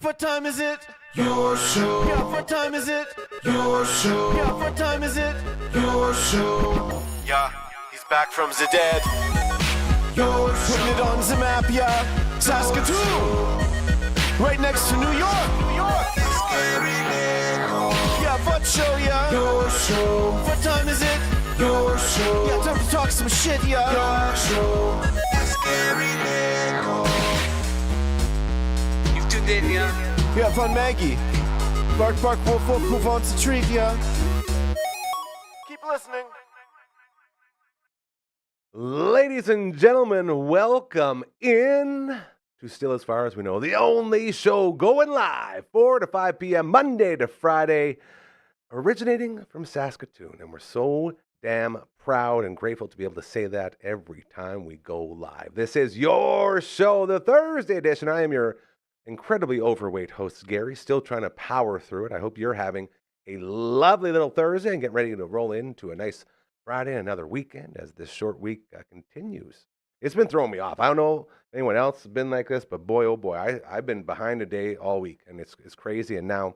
What time is it? Your show. Yeah, what time is it? Your show. Yeah, what time is it? Your show. Yeah, he's back from the dead. Your Putting it show. on the map, yeah. Saskatoon, right next to New York. New York. Yeah, what show, yeah. Your show. What time is it? Your show. Yeah, time to talk some shit, yeah. Your show. You've tuned in, yeah? Yeah, Von Maggie. Bark, bark, wolf, wolf, who wants a treat, yeah. Keep listening. Ladies and gentlemen, welcome in to Still As Far As We Know, the only show going live 4 to 5 p.m. Monday to Friday, originating from Saskatoon. And we're so damn proud and grateful to be able to say that every time we go live. This is your show, the Thursday edition. I am your incredibly overweight host, Gary, still trying to power through it. I hope you're having a lovely little Thursday and getting ready to roll into a nice Friday and another weekend as this short week continues. It's been throwing me off. I don't know if anyone else has been like this, but boy, oh boy, I've been behind a day all week, and it's crazy, and now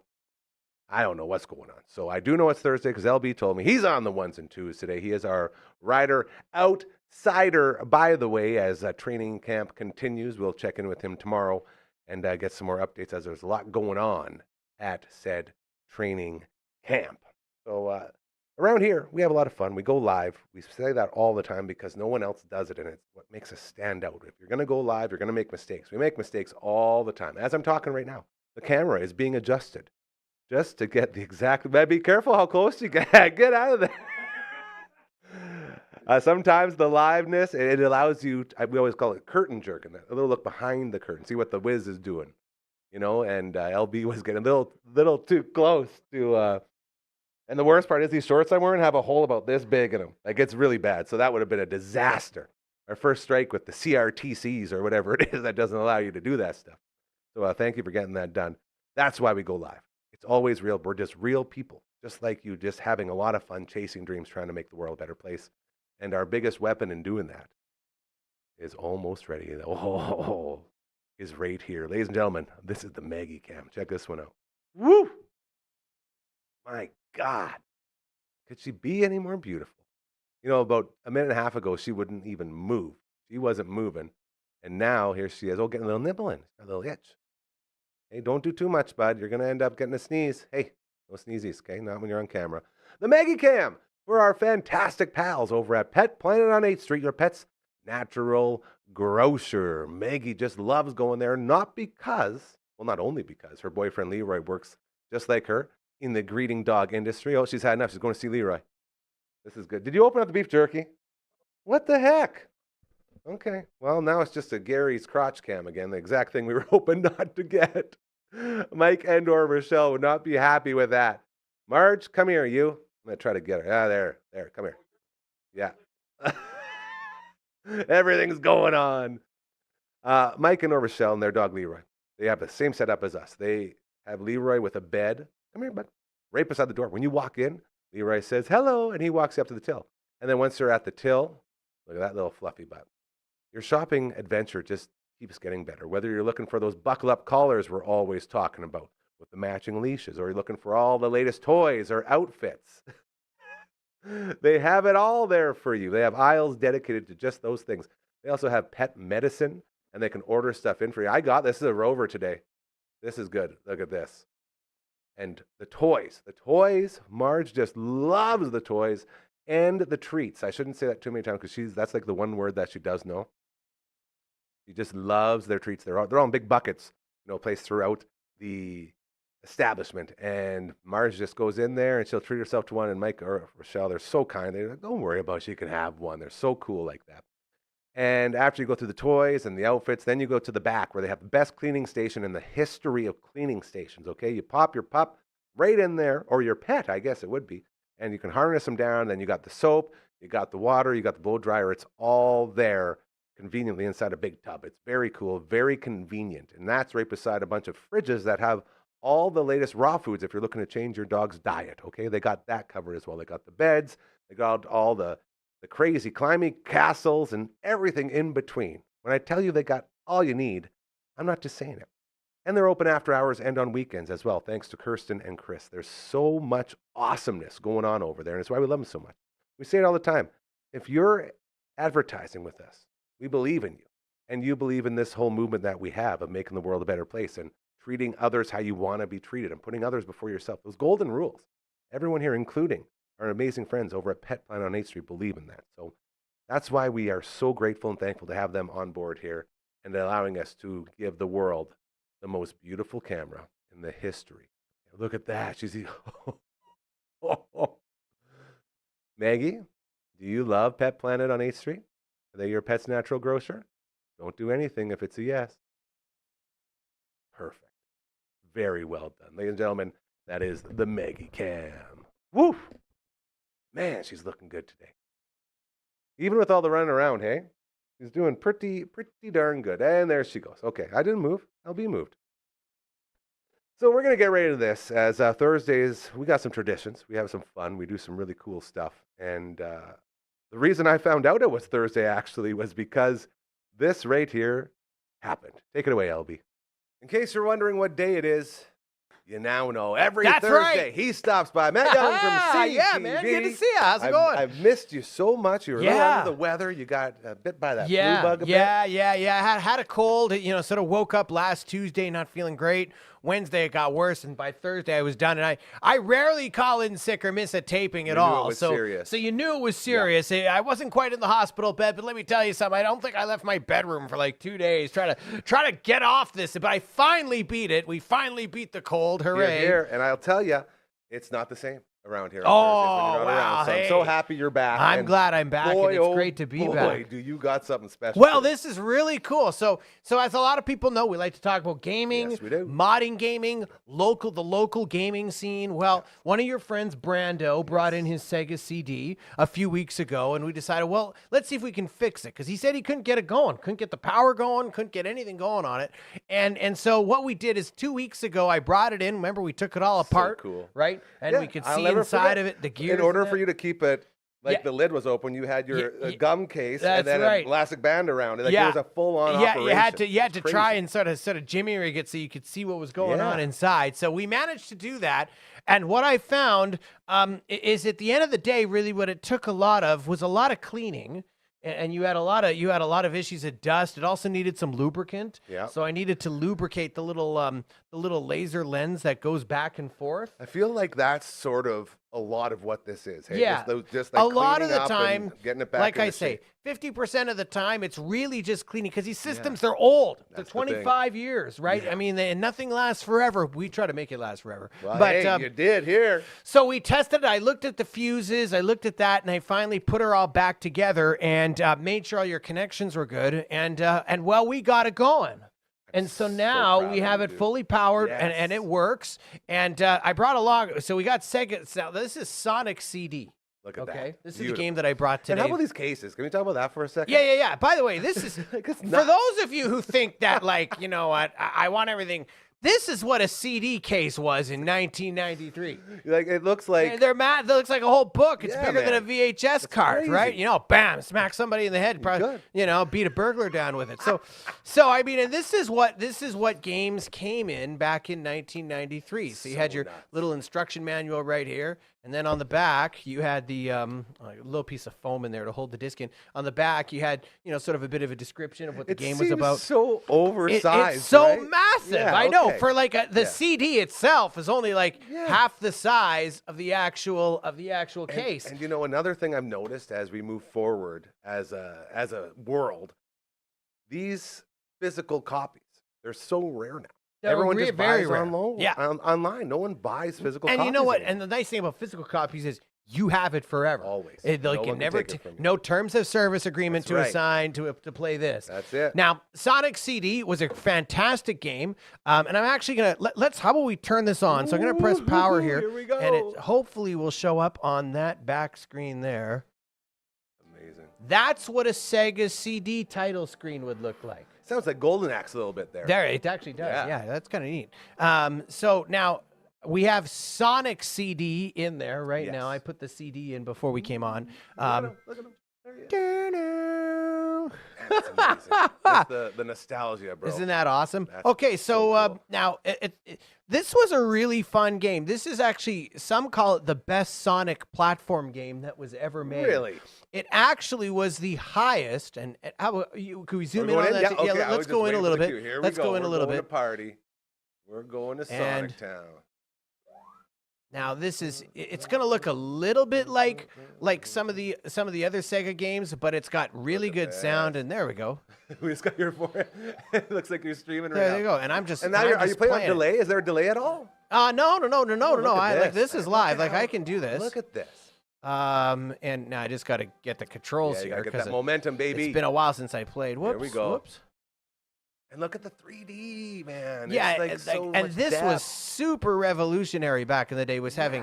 I don't know what's going on. So I do know it's Thursday because LB told me he's on the ones and twos today. He is our rider outsider, by the way, as training camp continues. We'll check in with him tomorrow and get some more updates as there's a lot going on at said training camp. So around here, we have a lot of fun. We go live. We say that all the time because no one else does it, and it's what makes us stand out. If you're going to go live, you're going to make mistakes. We make mistakes all the time. As I'm talking right now, the camera is being adjusted just to get the exact... Be careful how close you get. Get out of there. Sometimes the liveness, it allows you, we always call it curtain jerking, a little look behind the curtain, see what the whiz is doing, you know, and LB was getting a little too close to, and the worst part is these shorts I'm wearing have a hole about this big in them. Like, it's really bad, so that would have been a disaster. Our first strike with the CRTCs or whatever it is that doesn't allow you to do that stuff. So thank you for getting that done. That's why we go live. It's always real. We're just real people, just like you, just having a lot of fun, chasing dreams, trying to make the world a better place. And our biggest weapon in doing that is almost ready. Oh, is right here. Ladies and gentlemen, this is the Maggie Cam. Check this one out. Woo! My God. Could she be any more beautiful? You know, about a minute and a half ago, she wouldn't even move. She wasn't moving. And now here she is. Oh, getting a little nibble in. A little itch. Hey, don't do too much, bud. You're going to end up getting a sneeze. Hey, no sneezies, okay? Not when you're on camera. The Maggie Cam. For our fantastic pals over at Pet Planet on 8th Street, your pet's natural grocer. Maggie just loves going there, not only because her boyfriend Leroy works just like her in the greeting dog industry. Oh, she's had enough. She's going to see Leroy. This is good. Did you open up the beef jerky? What the heck? Okay. Well, now it's just a Gary's crotch cam again, the exact thing we were hoping not to get. Mike and or Rochelle would not be happy with that. Marge, come here, you. I'm going to try to get her. Ah, there, come here. Yeah. Everything's going on. Mike and Rochelle and their dog Leroy, they have the same setup as us. They have Leroy with a bed. Come here, bud. Right beside the door. When you walk in, Leroy says, hello, and he walks you up to the till. And then once they're at the till, look at that little fluffy butt. Your shopping adventure just keeps getting better. Whether you're looking for those buckle-up collars we're always talking about, with the matching leashes, or you're looking for all the latest toys or outfits. They have it all there for you. They have aisles dedicated to just those things. They also have pet medicine, and they can order stuff in for you. This is a Rover today. This is good. Look at this. And the toys, Marge just loves the toys and the treats. I shouldn't say that too many times because that's like the one word that she does know. She just loves their treats. They're all in big buckets, placed throughout the establishment, and Marge just goes in there and she'll treat herself to one, and Mike or Rochelle, they're so kind. They're like, don't worry about it, she can have one. They're so cool like that. And after you go through the toys and the outfits, then you go to the back where they have the best cleaning station in the history of cleaning stations, okay? You pop your pup right in there, or your pet, I guess it would be, and you can harness them down. Then you got the soap, you got the water, you got the blow dryer. It's all there conveniently inside a big tub. It's very cool, very convenient, and that's right beside a bunch of fridges that have all the latest raw foods if you're looking to change your dog's diet, okay? They got that covered as well. They got the beds. They got all the crazy climbing castles and everything in between. When I tell you they got all you need, I'm not just saying it. And they're open after hours and on weekends as well, thanks to Kirsten and Chris. There's so much awesomeness going on over there, and it's why we love them so much. We say it all the time. If you're advertising with us, we believe in you, and you believe in this whole movement that we have of making the world a better place and treating others how you want to be treated and putting others before yourself. Those golden rules. Everyone here, including our amazing friends over at Pet Planet on 8th Street, believe in that. So that's why we are so grateful and thankful to have them on board here and allowing us to give the world the most beautiful camera in the history. Look at that. She's Maggie, do you love Pet Planet on 8th Street? Are they your pet's natural grocer? Don't do anything if it's a yes. Perfect. Very well done. Ladies and gentlemen, that is the Maggie Cam. Woo! Man, she's looking good today. Even with all the running around, hey? She's doing pretty darn good. And there she goes. Okay, I didn't move. LB moved. So we're going to get right into this. As Thursdays, we got some traditions. We have some fun. We do some really cool stuff. And the reason I found out it was Thursday, actually, was because this right here happened. Take it away, LB. In case you're wondering what day it is, you now know. Every Thursday, right. He stops by. Matt Young from CTV. Yeah, man. Good to see you. How's it going? I've missed you so much. You were a little under the weather. You got bit by that flu bug a bit. Yeah. Had a cold. Sort of woke up last Tuesday not feeling great. Wednesday it got worse, and by Thursday I was done. And I rarely call in sick or miss a taping at all. It was serious. So you knew it was serious. Yeah. I wasn't quite in the hospital bed, but let me tell you something. I don't think I left my bedroom for like 2 days trying to get off this. But I finally beat it. We finally beat the cold. Hooray! Here. And I'll tell you, it's not the same around here. Oh, wow. Around. So I'm so happy you're back. I'm glad I'm back, and it's great to be back. Boy, do you got something special. Well, this is really cool. So as a lot of people know, we like to talk about gaming, yes, we do. modding gaming, the local gaming scene. Well, one of your friends, Brando, brought in his Sega CD a few weeks ago, and we decided, well, let's see if we can fix it, because he said he couldn't get it going, couldn't get the power going, couldn't get anything going on it. And so what we did is 2 weeks ago, I brought it in. Remember, we took it all apart, cool. right? And we could see inside of it, the gears. In order for you to keep it, the lid was open, you had your gum case and then an elastic band around it. Like, it was a full-on operation. You had to try and sort of jimmy rig it so you could see what was going on inside. So we managed to do that. And what I found is, at the end of the day, really what it took a lot of was a lot of cleaning. And you had a lot of issues of dust. It also needed some lubricant. Yeah. So I needed to lubricate the little laser lens that goes back and forth. I feel like that's sort of a lot of what this is. Hey? Yeah. Just like a lot of the up time, and getting it back. like I say, 50% of the time, it's really just cleaning, because these systems, they're old. They're 25 years, right? Yeah. I mean, nothing lasts forever. We try to make it last forever. Well, but hey, you did here. So we tested it. I looked at the fuses. I looked at that, and I finally put her all back together and made sure all your connections were good. And well, we got it going. And so now we have it fully powered, and it works. And I brought along, so we got Sega. Now, this is Sonic CD. Look at that. Okay, this is the game that I brought today. And how about these cases? Can we talk about that for a second? Yeah. By the way, this is for those of you who think that, like, you know what, I want everything. This is what a CD case was in 1993. Like, it looks like It looks like a whole book. It's bigger than a VHS card, crazy. right? Bam, smack somebody in the head, probably, beat a burglar down with it. So I mean, and this is what games came in back in 1993. So you had your little instruction manual right here, and then on the back you had the little piece of foam in there to hold the disc in. On the back you had sort of a bit of a description of what the game was about. So oversized. It's so right? massive. Yeah, I know. okay. For like the CD itself is only like half the size of the actual case. And another thing I've noticed as we move forward as a world, these physical copies, they're so rare now. Everyone just buys online. No one buys physical copies. And you know what? anymore. And the nice thing about physical copies is you have it forever. Always. No terms of service agreement to assign to play this. That's it. Now, Sonic CD was a fantastic game. And I'm actually going to, how about we turn this on? So I'm going to press power here. Here we go. And it hopefully will show up on that back screen there. Amazing. That's what a Sega CD title screen would look like. Sounds like Golden Axe a little bit there. There, it actually does. Yeah, that's kind of neat. So now we have Sonic CD in there right now. I put the CD in before we came on. Look at him. There he is. it's amazing. Just the nostalgia, bro. Isn't that awesome? That's Okay, so so cool. now this was a really fun game. This is actually, some call it the best Sonic platform game that was ever made. Really? It actually was the highest. And how can we zoom We're in on going that? Yeah, okay, I let's was go just in a waiting little for the bit. cue. Here Let's we go in a little We're going bit. to party. We're going to And- Sonic Town. Now it's going to look a little bit like some of the other Sega games, but it's got really good sound. And there we go. We just got your forehead. It looks like you're streaming right There now. you go. And I'm just And now I'm are you just playing on it. delay? Is there a delay at all? No. Look at I this is man. live. Look Like at I can do this. Look at this. And now I just got to get the controls Yeah, you here gotta get that because momentum, baby. it's been a while since I played. Whoops. we go. Whoops. And look at the 3D, man. Yeah, It's like and, so and much this was depth. super revolutionary back in the day. Was having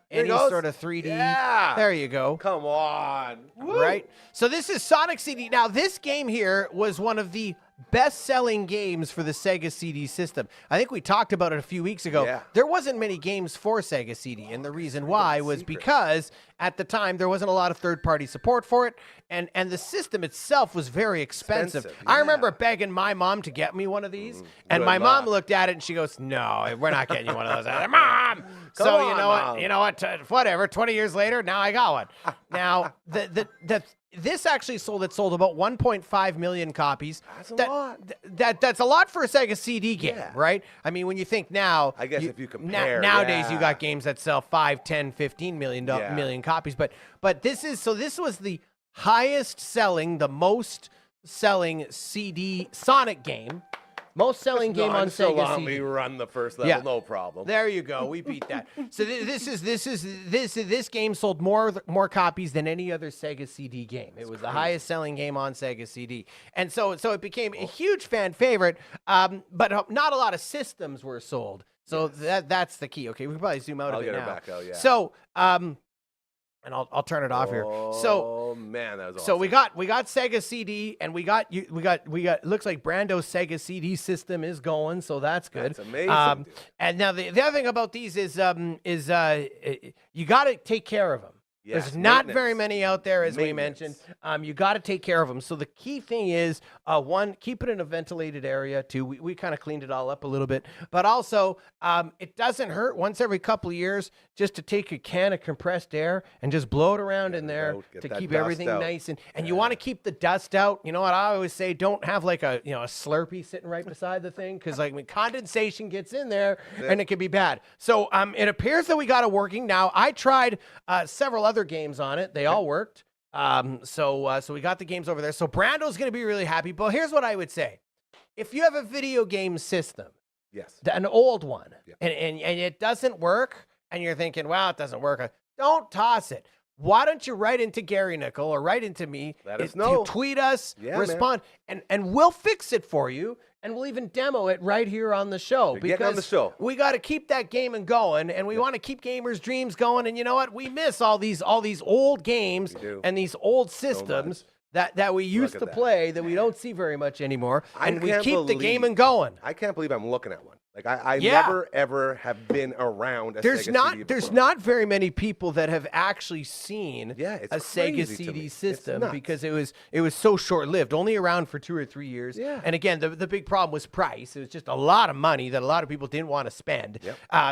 There any it goes. sort of 3D. Yeah. There you go. Come on. Woo. Right. So this is Sonic CD. Now this game here was one of the best-selling games for the Sega CD system. I think we talked about it a few weeks ago. Yeah. There wasn't many games for Sega CD, and the reason why was secret. because at the time there wasn't a lot of third-party support for it, and the system itself was very expensive. I yeah. remember begging my mom to get me one of these, and Good my mom luck. looked at it and she goes, "No, we're not getting you one of those." I said, "Mom!" So on, you know Mom. what? You know what? Whatever. 20 years later, now I got one. Now this actually sold about 1.5 million copies. That's a lot. That's a lot for a Sega CD game, Yeah. right? I mean, when you think now, I guess if you compare, nowadays you yeah. got games that sell 5, 10, 15 million copies, but this was the highest selling, the most selling CD Sonic game. Most selling game on Sega CD. We run the first level, Yeah. no problem. There you go. We beat that. So this game sold more copies than any other Sega CD game. It was the highest selling game on Sega CD, and so it became a huge fan favorite. But not a lot of systems were sold. So that's the key. Okay, we can probably zoom out a I'll bit get her now. back out, yeah. So and I'll turn it off here. So Oh man, that was awesome. so we got Sega CD, and we got looks like Brando's Sega CD system is going, so that's good. That's amazing, dude. And now the other thing about these is you got to take care of them. Yes, There's not maintenance. very many out there, as we Maintenance. mentioned. You got to take care of them. So the key thing is, one, keep it in a ventilated area. Two, we kind of cleaned it all up a little bit. But also, it doesn't hurt once every couple of years just to take a can of compressed air and just blow it around in there Get to that keep dust everything out. nice. And you want to keep the dust out. You know what I always say? Don't have like a Slurpee sitting right beside the thing, because like when condensation gets in there, and it can be bad. So it appears that we got it working now. I tried several other games on it. They all worked. So we got the games over there. So Brando's going to be really happy. But here's what I would say. If you have a video game system, Yes. an old one, Yeah. and it doesn't work, and you're thinking, well, it doesn't work, don't toss it. Why don't you write into Gary Nickel or write into me? Let us know. Tweet us, Yeah, man. respond, and we'll fix it for you. And we'll even demo it right here on the show. You're getting on the show. We got to keep that gaming going, and we want to keep gamers' dreams going. And you know what? We miss all these old games We do. and these old systems that we used at to that. play that we don't see very much anymore. I And we can't keep the believe- gaming going. I can't believe I'm looking at one. Like I Yeah. never ever have been around a There's Sega CD there's before. not very many people that have actually seen Yeah, it's a Sega crazy to CD me. It's system, nuts. because it was so short lived, only around for 2 or 3 years. Yeah. And again, the big problem was price. It was just a lot of money that a lot of people didn't want to spend,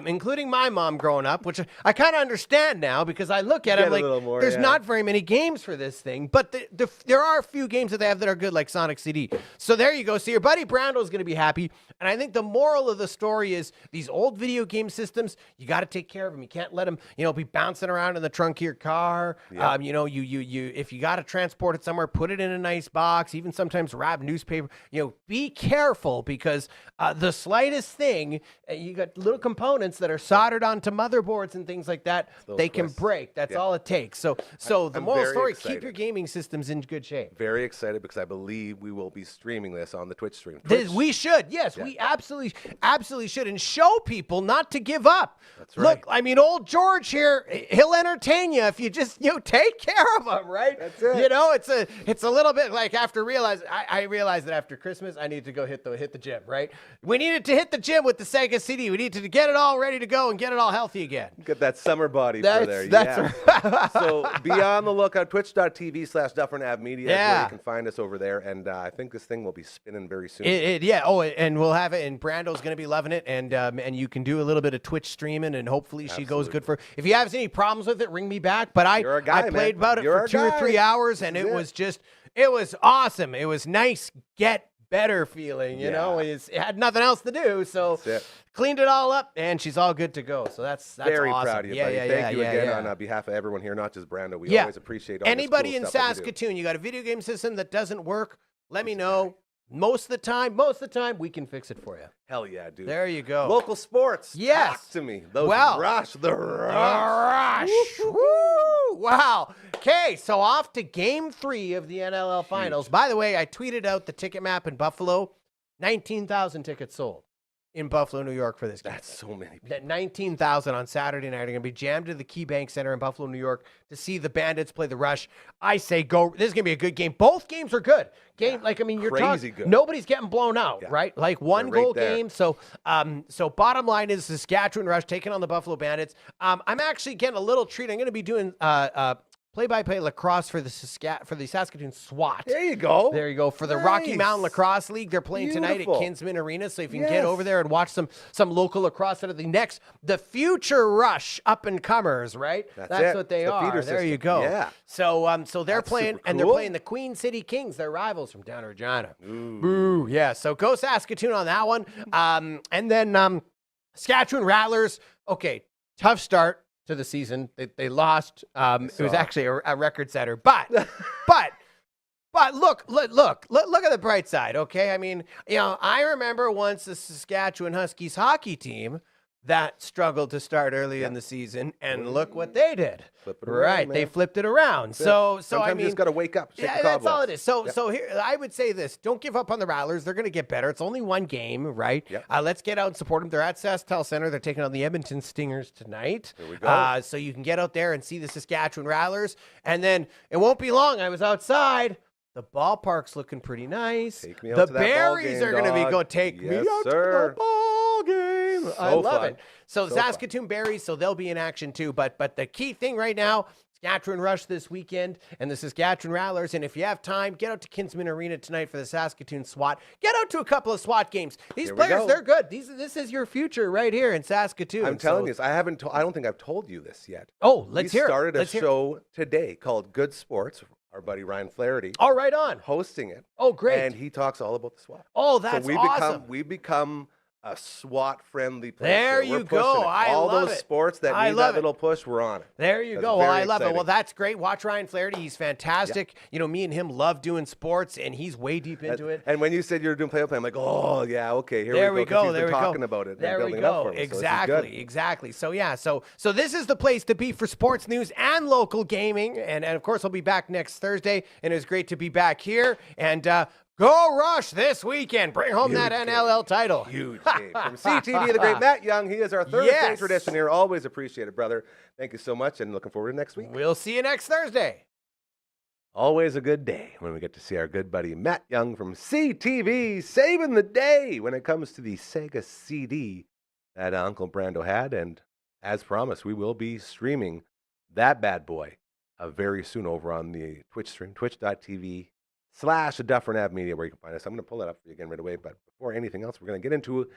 including my mom growing up, which I kind of understand now, because I look at it Get I'm a like, little more, there's yeah. not very many games for this thing, but there are a few games that they have that are good, like Sonic CD. So there you go. So your buddy Brando's going to be happy. And I think the moral of the story is these old video game systems, you got to take care of them. You can't let them, be bouncing around in the trunk of your car. Yeah. You if you got to transport it somewhere, put it in a nice box, even sometimes wrap newspaper. Be careful, because the slightest thing, you got little components that are soldered onto motherboards and things like that, they can twists. break. That's Yeah. all it takes. So the I'm moral very story, excited. keep your gaming systems in good shape. Very excited because I believe we will be streaming this on the Twitch stream. We should, yes, we absolutely absolutely should, and show people not to give up. That's right. Look, I mean, old George here, he'll entertain you if you just take care of him, right? That's it. It's a little bit like I realized that after Christmas I need to go hit the gym, right? We needed to hit the gym with the Sega CD. We needed to get it all ready to go and get it all healthy again. Get that summer body for there. So be on the lookout. Twitch.tv/Dufferin Ave Media is where you can find us over there. And I think this thing will be spinning very soon. And we'll have it. And Brando's going to be loving it. And you can do a little bit of Twitch streaming, and hopefully she goes good for. If you have any problems with it, ring me back. But I played about it for 2 or 3 hours, and it was awesome. It was nice, get better feeling. You know, it had nothing else to do, so cleaned it all up, and she's all good to go. So that's very awesome. proud of you, buddy. Thank you again on behalf of everyone here, not just Brando. We always appreciate all anybody this cool in stuff Saskatoon. You got a video game system that doesn't work? Let me know. Most of the time, we can fix it for you. Hell yeah, dude. There you go. Local sports. Yes. Talk to me. The rush. Woo! Wow. Okay, so off to Game 3 of the NLL Finals. By the way, I tweeted out the ticket map in Buffalo. 19,000 tickets sold in Buffalo, New York for this game. That's so many people. That 19,000 on Saturday night are going to be jammed to the KeyBank Center in Buffalo, New York to see the Bandits play the Rush. I say go. This is going to be a good game. Both games are good. You're crazy good. Nobody's getting blown out, right? Like one goal game. So bottom line is the Saskatchewan Rush taking on the Buffalo Bandits. I'm actually getting a little treat. I'm going to be doing play-by-play lacrosse for the Saskatoon SWAT. There you go. For the Rocky Mountain Lacrosse League, they're playing tonight at Kinsman Arena. So if you can get over there and watch some local lacrosse out of the future Rush up and comers, right? That's what they are. There you go. Yeah. So they're playing, and they're playing the Queen City Kings, their rivals from down in Regina. Boo. Yeah. So go Saskatoon on that one. And then Saskatchewan Rattlers. Okay, tough start to the season. They lost. It was actually a record setter, but look at the bright side. Okay. I mean, I remember once the Saskatchewan Huskies hockey team that struggled to start early in the season, and look what they did. Flip it around, they flipped it around. So sometimes I mean, you just got to wake up. That's all it is. So here, I would say this: don't give up on the Rattlers. They're going to get better. It's only one game, right? Yep. Let's get out and support them. They're at SaskTel Center. They're taking on the Edmonton Stingers tonight. There we go. So you can get out there and see the Saskatchewan Rattlers, and then it won't be long. I was outside. The ballpark's looking pretty nice. Take me out to that Berries ball game, are going to be dog. go take me out to sir. the ball game. I love fun. it. So Saskatoon Berries, so they'll be in action too. But the key thing right now, Saskatchewan Rush this weekend and the Saskatchewan Rattlers. And if you have time, get out to Kinsman Arena tonight for the Saskatoon SWAT. Get out to a couple of SWAT games. These players, they're good. This is your future right here in Saskatoon. I'm telling you this. I don't think I've told you this yet. Oh, let's hear it. We started a show today called Good Sports. Our buddy Ryan Flaherty. Oh, right on. Hosting it. Oh, great. And he talks all about the SWAT. Oh, that's awesome. We become a SWAT-friendly place. There you go. All those sports that need that little push, we're on it. There you go. Well, I love it. Well, that's great. Watch Ryan Flaherty. He's fantastic. Me and him love doing sports, and he's way deep into it. And when you said you were doing play-by-play, I'm like, oh, yeah, okay, here we go. He's been talking about it. There we go. Exactly. So, yeah, so this is the place to be for sports news and local gaming. And of course, I'll be back next Thursday, and it was great to be back here. And go Rush this weekend. Bring home that NLL title. Huge game. From CTV, the great Matt Young. He is our Thursday tradition here. Always appreciate it, brother. Thank you so much, and looking forward to next week. We'll see you next Thursday. Always a good day when we get to see our good buddy Matt Young from CTV saving the day when it comes to the Sega CD that Uncle Brando had. And as promised, we will be streaming that bad boy very soon over on the Twitch stream, twitch.tv/Dufferin Ave Media, where you can find us. I'm going to pull that up for you again right away. But before anything else, we're going to get into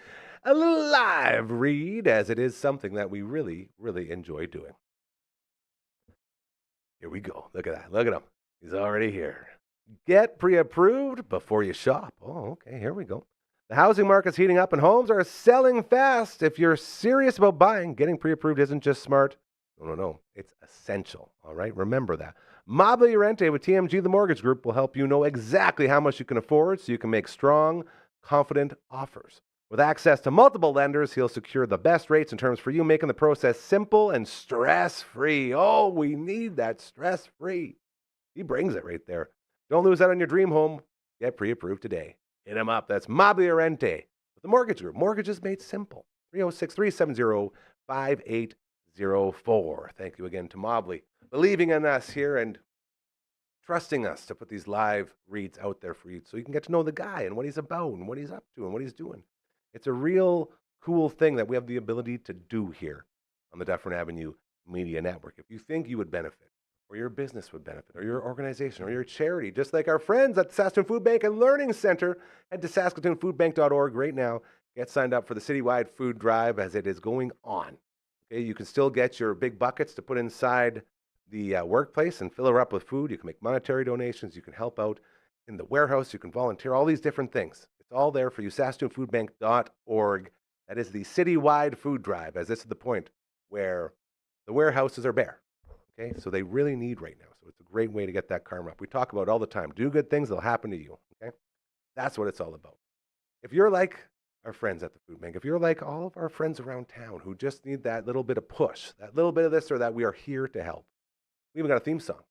a little live read, as it is something that we really, really enjoy doing. Here we go. Look at that. Look at him. He's already here. Get pre-approved before you shop. Oh, okay. Here we go. The housing market's heating up and homes are selling fast. If you're serious about buying, getting pre-approved isn't just smart. No. It's essential. All right? Remember that. Mobile Rente with TMG The Mortgage Group will help you know exactly how much you can afford so you can make strong, confident offers. With access to multiple lenders, he'll secure the best rates and terms for you, making the process simple and stress-free. Oh, we need that stress-free. He brings it right there. Don't lose out on your dream home. Get pre-approved today. Hit him up. That's Mobile Rente with the Mortgage Group. Mortgages made simple. 306-370-5804. Thank you again to Mobley, believing in us here and trusting us to put these live reads out there for you so you can get to know the guy and what he's about and what he's up to and what he's doing. It's a real cool thing that we have the ability to do here on the Dufferin Avenue Media Network. If you think you would benefit, or your business would benefit, or your organization, or your charity, just like our friends at the Saskatoon Food Bank and Learning Center, head to saskatoonfoodbank.org right now. Get signed up for the citywide food drive as it is going on. Okay, you can still get your big buckets to put inside the workplace and fill her up with food. You can make monetary donations. You can help out in the warehouse. You can volunteer, all these different things. It's all there for you, saskatoonfoodbank.org. That is the citywide food drive, as this is the point where the warehouses are bare. Okay, so they really need right now. So it's a great way to get that karma up. We talk about it all the time. Do good things, they'll happen to you. Okay, that's what it's all about. If you're like our friends at the food bank, if you're like all of our friends around town who just need that little bit of push, that little bit of this or that, we are here to help. We even got a theme song.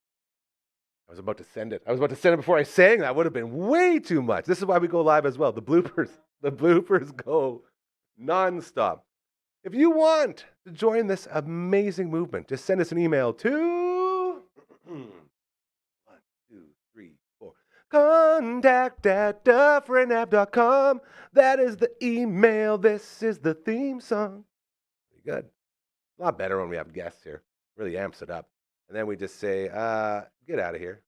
I was about to send it before I sang. That would have been way too much. This is why we go live as well. The bloopers go nonstop. If you want to join this amazing movement, just send us an email to contact@dufferinav.com. That is the email. This is the theme song. Pretty good. A lot better when we have guests here. Really amps it up. And then we just say, get out of here.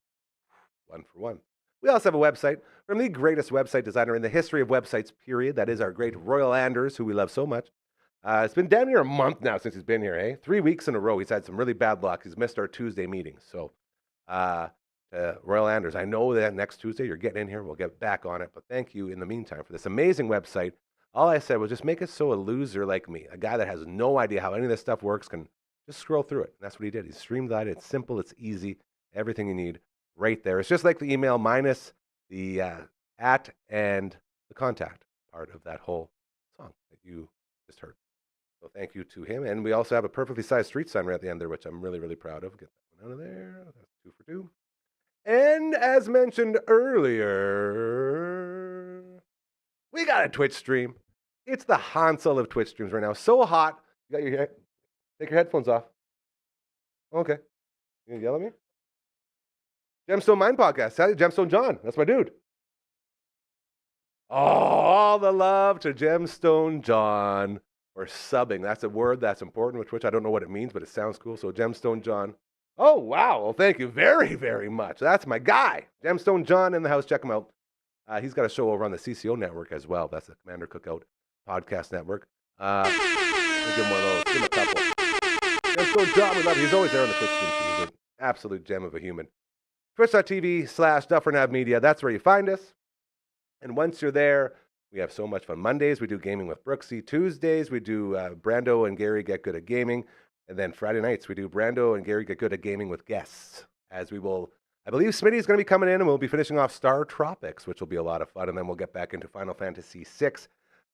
One for one. We also have a website from the greatest website designer in the history of websites, period. That is our great Royal Anders, who we love so much. It's been damn near a month now since he's been here, eh? 3 weeks in a row. He's had some really bad luck. He's missed our Tuesday meetings. So, Royal Anders, I know that next Tuesday you're getting in here. We'll get back on it. But thank you in the meantime for this amazing website. All I said was just make it so a loser like me, a guy that has no idea how any of this stuff works, can just scroll through it. And that's what he did. He streamlined it. It's simple. It's easy. Everything you need right there. It's just like the email minus the at and the contact part of that whole song that you just heard. So thank you to him. And we also have a perfectly sized street sign right at the end there, which I'm really, really proud of. Get that one out of there. That's 2 for 2. And as mentioned earlier, we got a Twitch stream. It's the Hansel of Twitch streams right now. So hot. You got your take your headphones off. Okay. You gonna yell at me? Gemstone Mind Podcast. Gemstone John. That's my dude. Oh, all the love to Gemstone John. Or subbing. That's a word that's important with Twitch. I don't know what it means, but it sounds cool. So Gemstone John. Oh, wow. Well, thank you very, very much. That's my guy. Gemstone John in the house. Check him out. He's got a show over on the CCO network as well. That's the Commander Cookout Podcast Network. Give him one of those. Give him a couple. Gemstone John, we love you. He's always there on the Twitch stream. He's an absolute gem of a human. Twitch.tv/Dufferin Ave Media. That's where you find us. And once you're there, we have so much fun. Mondays, we do Gaming with Brooksy. Tuesdays, we do Brando and Gary Get Good at Gaming. And then Friday nights, we do Brando and Gary Get Good at Gaming with guests. As we will, I believe Smitty's going to be coming in and we'll be finishing off Star Tropics, which will be a lot of fun. And then we'll get back into Final Fantasy VI.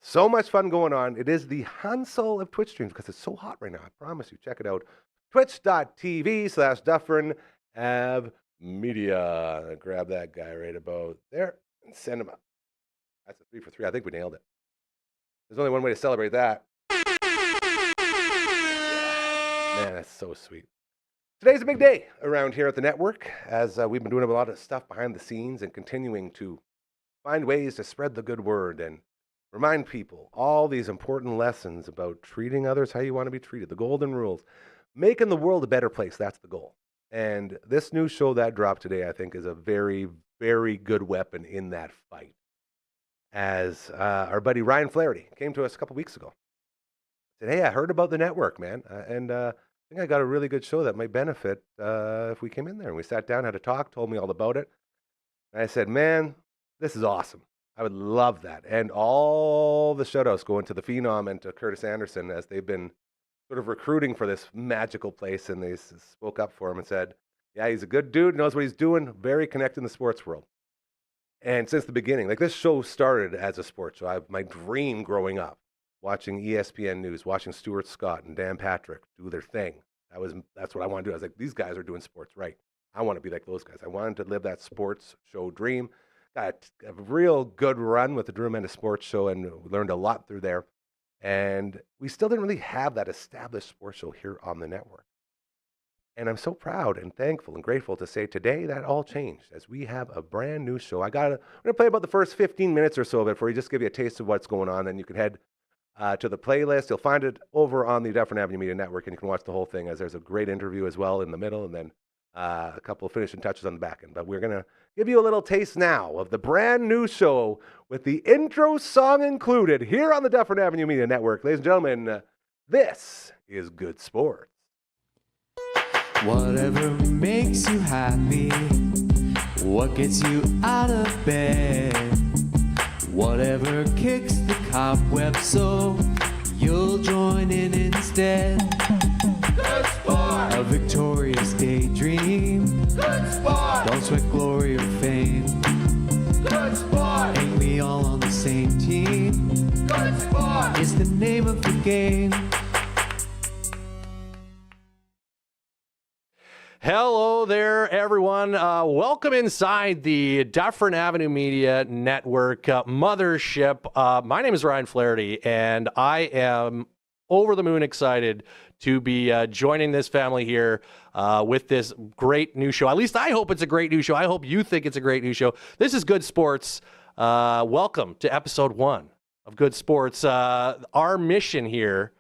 So much fun going on. It is the Hansel of Twitch streams because it's so hot right now. I promise you. Check it out. Twitch.tv/Dufferin Ave Media. Grab that guy right about there and send him up. That's a 3 for 3. I think we nailed it. There's only one way to celebrate that. Man, that's so sweet. Today's a big day around here at the network as we've been doing a lot of stuff behind the scenes and continuing to find ways to spread the good word and remind people all these important lessons about treating others how you want to be treated, the golden rules, making the world a better place. That's the goal. And this new show that dropped today, I think, is a very, very good weapon in that fight. As our buddy Ryan Flaherty came to us a couple weeks ago. Said, hey, I heard about the network, man. And I think I got a really good show that might benefit if we came in there. And we sat down, had a talk, told me all about it. And I said, man, this is awesome. I would love that. And all the shout-outs going to the Phenom and to Curtis Anderson as they've been sort of recruiting for this magical place. And they spoke up for him and said, yeah, he's a good dude, knows what he's doing, very connected in the sports world. And since the beginning, like this show started as a sports show. My dream growing up, watching ESPN News, watching Stuart Scott and Dan Patrick do their thing. That's what I want to do. I was like, these guys are doing sports right. I want to be like those guys. I wanted to live that sports show dream. got a real good run with the Drew Mendes Sports Show, and we learned a lot through there. And we still didn't really have that established sports show here on the network. And I'm so proud and thankful and grateful to say today that all changed as we have a brand new show. I'm going to play about the first 15 minutes or so of it for you, just give you a taste of what's going on. Then you can head to the playlist. You'll find it over on the Dufferin Ave Media Network, and you can watch the whole thing as there's a great interview as well in the middle, and then a couple of finishing touches on the back end. But we're going to give you a little taste now of the brand new show with the intro song included here on the Dufferin Avenue Media Network. Ladies and gentlemen, this is Good Sports. Whatever makes you happy, what gets you out of bed, whatever kicks the cobwebs so you'll join in instead. Good sport. A victorious daydream. Good sport. Don't sweat glory or fame. Good sport. Ain't we all on the same team? Good sport. It's the name of the game. Hello there, everyone. Welcome inside the Dufferin Avenue Media Network mothership. My name is Ryan Flaherty, and I am over the moon excited to be joining this family here with this great new show. At least I hope it's a great new show. I hope you think it's a great new show. This is Good Sports. Welcome to episode 1 of Good Sports. Our mission here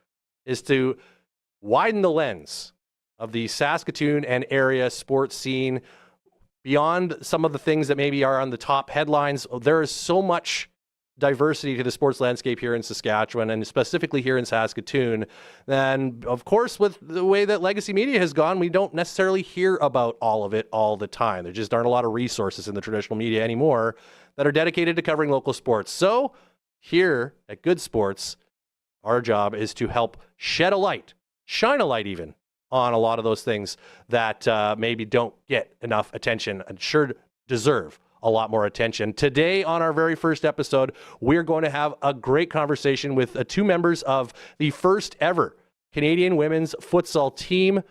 is to widen the lens of the Saskatoon and area sports scene beyond some of the things that maybe are on the top headlines. There is so much diversity to the sports landscape here in Saskatchewan, and specifically here in Saskatoon. And of course, with the way that legacy media has gone, we don't necessarily hear about all of it all the time. There just aren't a lot of resources in the traditional media anymore that are dedicated to covering local sports. So here at Good Sports, our job is to help shed a light, shine a light even, on a lot of those things that maybe don't get enough attention and sure deserve a lot more attention. Today, on our very first episode, we're going to have a great conversation with two members of the first ever Canadian women's futsal team.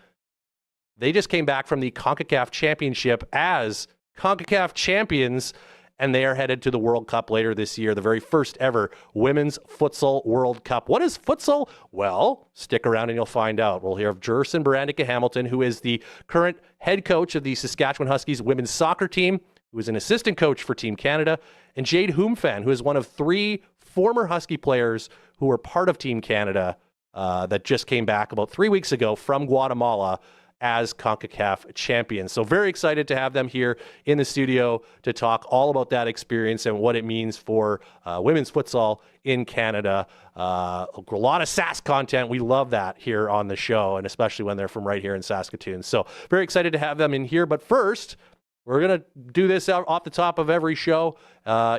They just came back from the CONCACAF Championship as CONCACAF champions, and they are headed to the World Cup later this year, the very first ever Women's Futsal World Cup. What is futsal? Well, stick around and you'll find out. We'll hear of Jerson Barandika-Hamilton, who is the current head coach of the Saskatchewan Huskies women's soccer team, who is an assistant coach for Team Canada, and Jade Hoomfan, who is one of 3 former Husky players who were part of Team Canada that just came back about 3 weeks ago from Guatemala as CONCACAF champions. So very excited to have them here in the studio to talk all about that experience and what it means for women's futsal in Canada. A lot of Sask content. We love that here on the show, and especially when they're from right here in Saskatoon. So very excited to have them in here. But first, we're going to do this out off the top of every show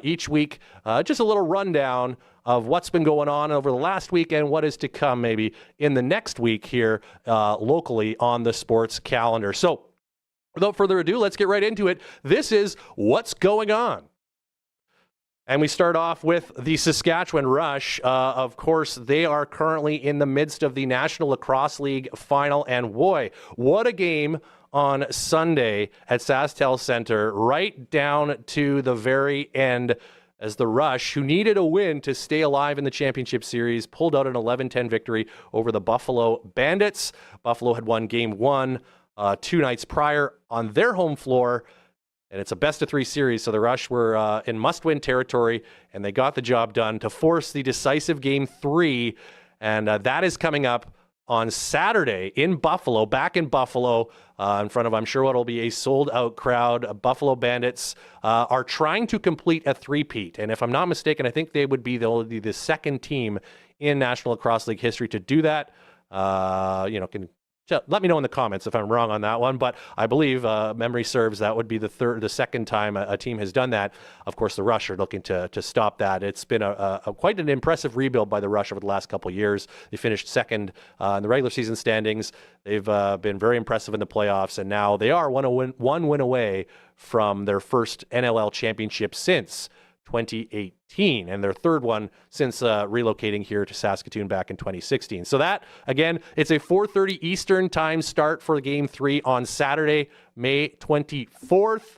each week. Just a little rundown of what's been going on over the last week and what is to come maybe in the next week here locally on the sports calendar. So without further ado, let's get right into it. This is What's Going On. And we start off with the Saskatchewan Rush. Of course, they are currently in the midst of the National Lacrosse League final. And boy, what a game on Sunday at SaskTel Center, right down to the very end, as the Rush, who needed a win to stay alive in the championship series, pulled out an 11-10 victory over the Buffalo Bandits. Buffalo had won Game 1 2 nights prior on their home floor, and it's a best-of-3 series, so the Rush were in must-win territory, and they got the job done to force the decisive Game 3, and that is coming up on Saturday in Buffalo, back in Buffalo, in front of, I'm sure, what will be a sold-out crowd. Buffalo Bandits are trying to complete a three-peat, and if I'm not mistaken, I think they would be the second team in National Lacrosse League history to do that. Let me know in the comments if I'm wrong on that one, but I believe memory serves that would be the second time a team has done that. Of course, the Rush are looking to stop that. It's been quite an impressive rebuild by the Rush over the last couple of years. They finished second in the regular season standings. They've been very impressive in the playoffs, and now they are one win away from their first NLL championship since 2018, and their third one since relocating here to Saskatoon back in 2016. So that, again, it's a 4:30 Eastern time start for Game 3 on Saturday, May 24th.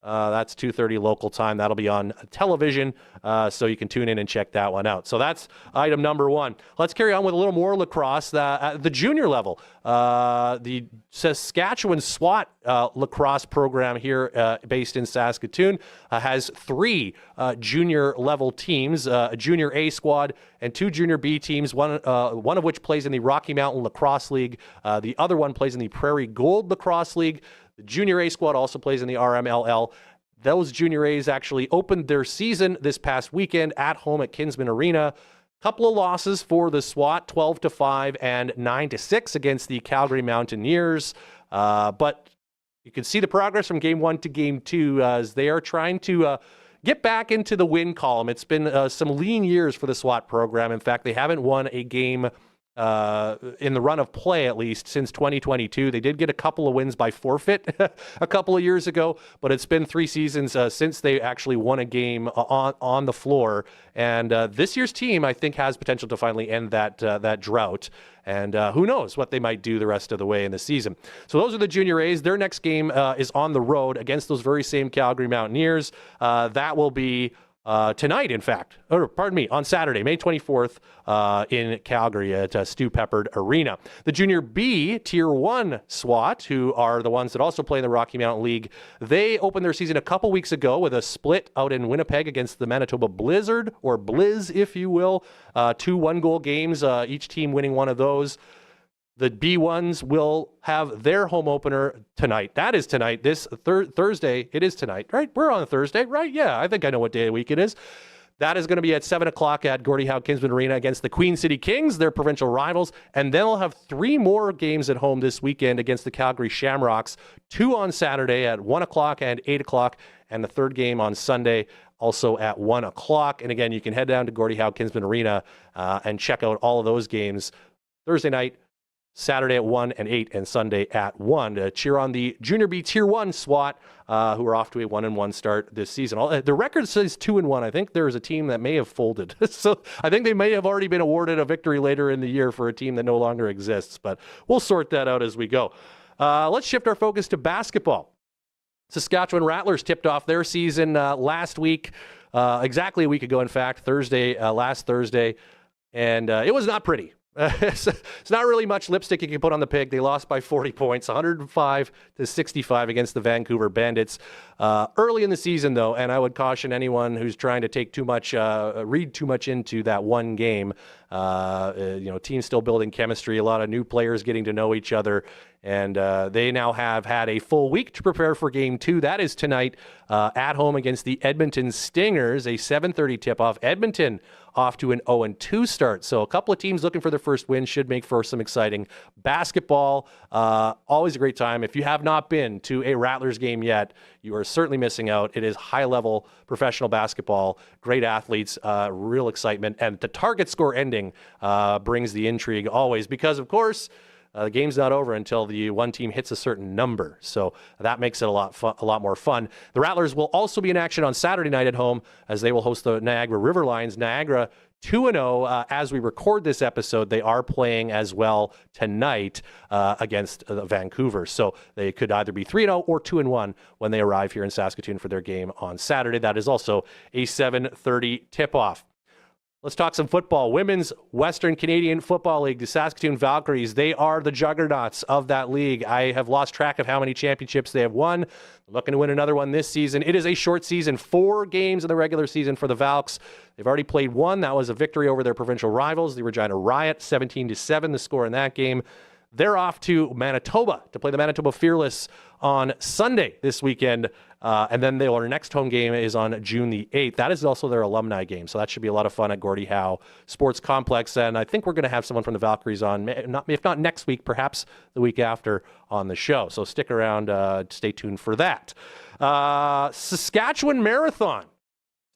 That's 2:30 local time. That'll be on television, so you can tune in and check that one out. So that's item number one. Let's carry on with a little more lacrosse. At the junior level, the Saskatchewan SWAT lacrosse program here based in Saskatoon has 3 junior level teams, a junior A squad and 2 junior B teams, one of which plays in the Rocky Mountain Lacrosse League. The other one plays in the Prairie Gold Lacrosse League. The Junior A squad also plays in the RMLL. Those Junior A's actually opened their season this past weekend at home at Kinsman Arena. Couple of losses for the SWAT, 12-5 and 9-6 against the Calgary Mountaineers. But you can see the progress from game 1 to game 2 as they are trying to get back into the win column. It's been some lean years for the SWAT program. In fact, they haven't won a game in the run of play, at least, since 2022. They did get a couple of wins by forfeit a couple of years ago, but it's been 3 seasons since they actually won a game on the floor. And this year's team, I think, has potential to finally end that drought. And who knows what they might do the rest of the way in the season. So those are the Junior A's. Their next game is on the road against those very same Calgary Mountaineers. That will be tonight, in fact, or pardon me, on Saturday, May 24th, in Calgary at Stu Peppard Arena. The Junior B Tier 1 SWAT, who are the ones that also play in the Rocky Mountain League, they opened their season a couple weeks ago with a split out in Winnipeg against the Manitoba Blizzard, or Blizz, if you will. 2 one-goal games, each team winning one of those. The B1s will have their home opener tonight. That is tonight, this Thursday. It is tonight, right? We're on a Thursday, right? Yeah, I think I know what day of the week it is. That is going to be at 7 o'clock at Gordie Howe Kinsman Arena against the Queen City Kings, their provincial rivals. And then we'll have 3 more games at home this weekend against the Calgary Shamrocks. 2 on Saturday at 1 o'clock and 8 o'clock. And the third game on Sunday also at 1 o'clock. And again, you can head down to Gordie Howe Kinsman Arena and check out all of those games Thursday night, Saturday at 1 and 8, and Sunday at 1 to cheer on the Junior B Tier 1 SWAT, who are off to a 1-1 start this season. The record says 2-1. I think there is a team that may have folded. So I think they may have already been awarded a victory later in the year for a team that no longer exists, but we'll sort that out as we go. Let's shift our focus to basketball. Saskatchewan Rattlers tipped off their season last week, exactly a week ago, in fact, last Thursday, and it was not pretty. It's not really much lipstick you can put on the pig. They lost by 40 points, 105-65 against the Vancouver Bandits. Early in the season, though, and I would caution anyone who's trying to take too much, read too much into that one game. Teams still building chemistry, a lot of new players getting to know each other, and they now have had a full week to prepare for Game 2. That is tonight at home against the Edmonton Stingers, a 7:30 tip-off. Edmonton off to an 0-2 start. So a couple of teams looking for their first win should make for some exciting basketball. Always a great time. If you have not been to a Rattlers game yet, you are certainly missing out. It is high-level professional basketball, great athletes, real excitement, and the target score ending brings the intrigue always because, of course, the game's not over until the one team hits a certain number. So that makes it a lot more fun. The Rattlers will also be in action on Saturday night at home as they will host the Niagara River Lions. Niagara 2-0 as we record this episode. They are playing as well tonight against Vancouver. So they could either be 3-0 or 2-1 when they arrive here in Saskatoon for their game on Saturday. That is also a 7:30 tip-off. Let's talk some football. Women's Western Canadian Football League, the Saskatoon Valkyries, they are the juggernauts of that league. I have lost track of how many championships they have won. They're looking to win another one this season. It is a short season, 4 games in the regular season for the Valks. They've already played 1. That was a victory over their provincial rivals, the Regina Riot, 17-7, the score in that game. They're off to Manitoba to play the Manitoba Fearless on Sunday this weekend. And then their next home game is on June the 8th. That is also their alumni game. So that should be a lot of fun at Gordie Howe Sports Complex. And I think we're going to have someone from the Valkyries on, if not next week, perhaps the week after on the show. So stick around, stay tuned for that. Saskatchewan Marathon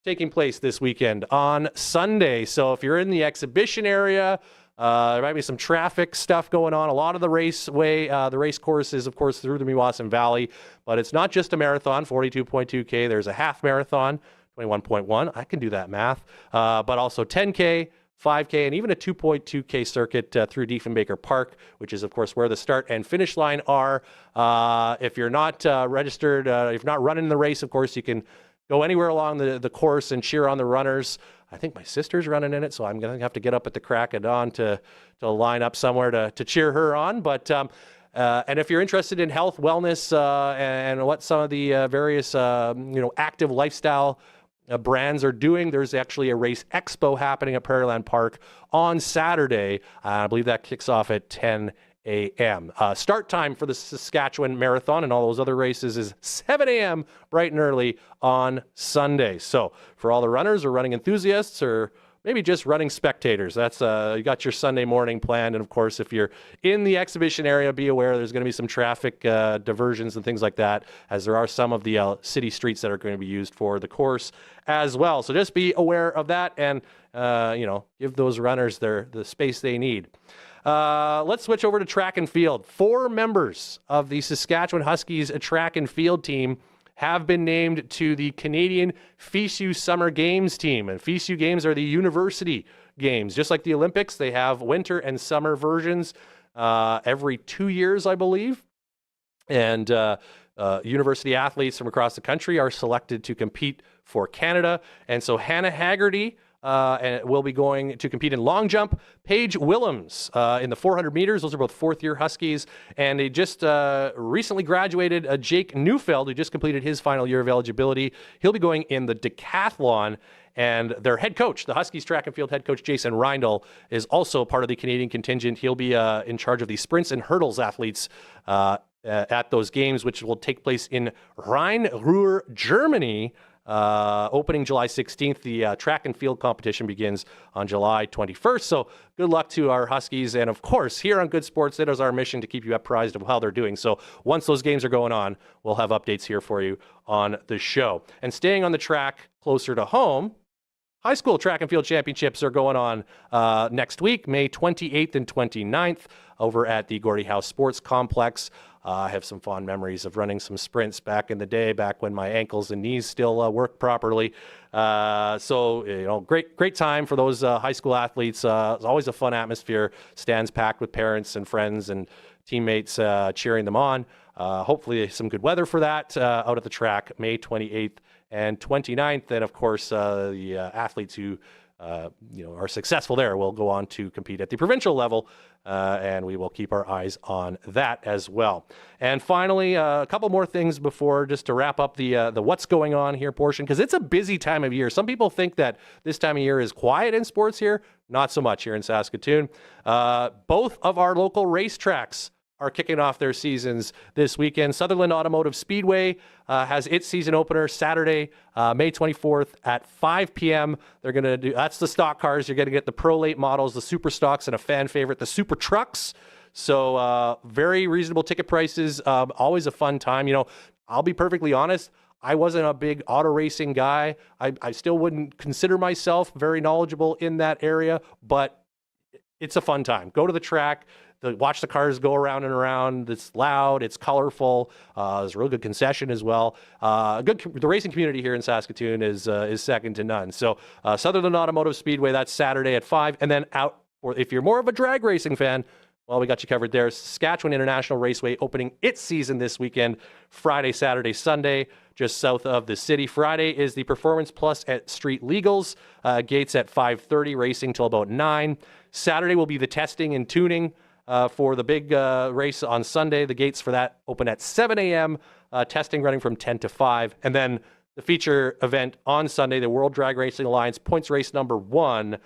taking place this weekend on Sunday. So if you're in the exhibition area, there might be some traffic stuff going on. A lot of the raceway, the race course is, of course, through the Meewasin Valley. But it's not just a marathon, 42.2K. There's a half marathon, 21.1. I can do that math. But also 10K, 5K, and even a 2.2K circuit through Diefenbaker Park, which is, of course, where the start and finish line are. If you're not registered, if you're not running the race, of course, you can go anywhere along the course and cheer on the runners. I think my sister's running in it, so I'm going to have to get up at the crack of dawn to line up somewhere to cheer her on. But and if you're interested in health, wellness, and what some of the various active lifestyle brands are doing, there's actually a race expo happening at Prairieland Park on Saturday. I believe that kicks off at 10 a.m. Start time for the Saskatchewan Marathon and all those other races is 7 a.m. bright and early on Sunday. So for all the runners or running enthusiasts or maybe just running spectators, that's you got your Sunday morning planned. And of course, if you're in the exhibition area, be aware there's going to be some traffic diversions and things like that, as there are some of the city streets that are going to be used for the course as well. So just be aware of that and give those runners the space they need. Let's switch over to track and field. 4 members of the Saskatchewan Huskies track and field team have been named to the Canadian FISU Summer Games team. And FISU Games are the university games. Just like the Olympics, they have winter and summer versions every 2 years, I believe. And university athletes from across the country are selected to compete for Canada. And so Hannah Haggerty and will be going to compete in long jump. Paige Willems in the 400 meters. Those are both fourth-year Huskies. And they just recently graduated Jake Neufeld, who just completed his final year of eligibility. He'll be going in the decathlon. And their head coach, the Huskies track and field head coach, Jason Reindl, is also part of the Canadian contingent. He'll be in charge of the sprints and hurdles athletes at those games, which will take place in Rhein-Ruhr, Germany, opening July 16th. The track and field competition begins on July 21st. So good luck to our Huskies. And of course, here on Good Sports, it is our mission to keep you apprised of how they're doing. So once those games are going on, we'll have updates here for you on the show. And staying on the track closer to home, high school track and field championships are going on next week, May 28th and 29th, over at the Gordie House Sports Complex. I have some fond memories of running some sprints back in the day, back when my ankles and knees still worked properly. So, great time for those high school athletes. It's always a fun atmosphere. Stands packed with parents and friends and teammates cheering them on. Hopefully some good weather for that out at the track, May 28th and 29th. And of course, the athletes who are successful there will go on to compete at the provincial level, and we will keep our eyes on that as well. And finally, a couple more things before just to wrap up the what's going on here portion, because it's a busy time of year. Some people think that this time of year is quiet in sports here. Not so much here in Saskatoon. Both of our local racetracks are kicking off their seasons this weekend. Sutherland Automotive Speedway has its season opener Saturday, May 24th at 5 p.m. They're going to do, that's the stock cars. You're going to get the Pro Late models, the Super Stocks, and a fan favorite, the Super Trucks. So very reasonable ticket prices. Always a fun time. I'll be perfectly honest. I wasn't a big auto racing guy. I still wouldn't consider myself very knowledgeable in that area, but it's a fun time. Go to the track. Watch the cars go around and around. It's loud. It's colorful. There's a real good concession as well. The racing community here in Saskatoon is second to none. So Sutherland Automotive Speedway, that's Saturday at 5. And then if you're more of a drag racing fan, well, we got you covered there. Saskatchewan International Raceway opening its season this weekend, Friday, Saturday, Sunday, just south of the city. Friday is the Performance Plus at Street Legals. Gates at 5:30, racing till about 9. Saturday will be the testing and tuning for the big race on Sunday. The gates for that open at 7 a.m., testing running from 10 to 5. And then the feature event on Sunday, the World Drag Racing Alliance points race number 1.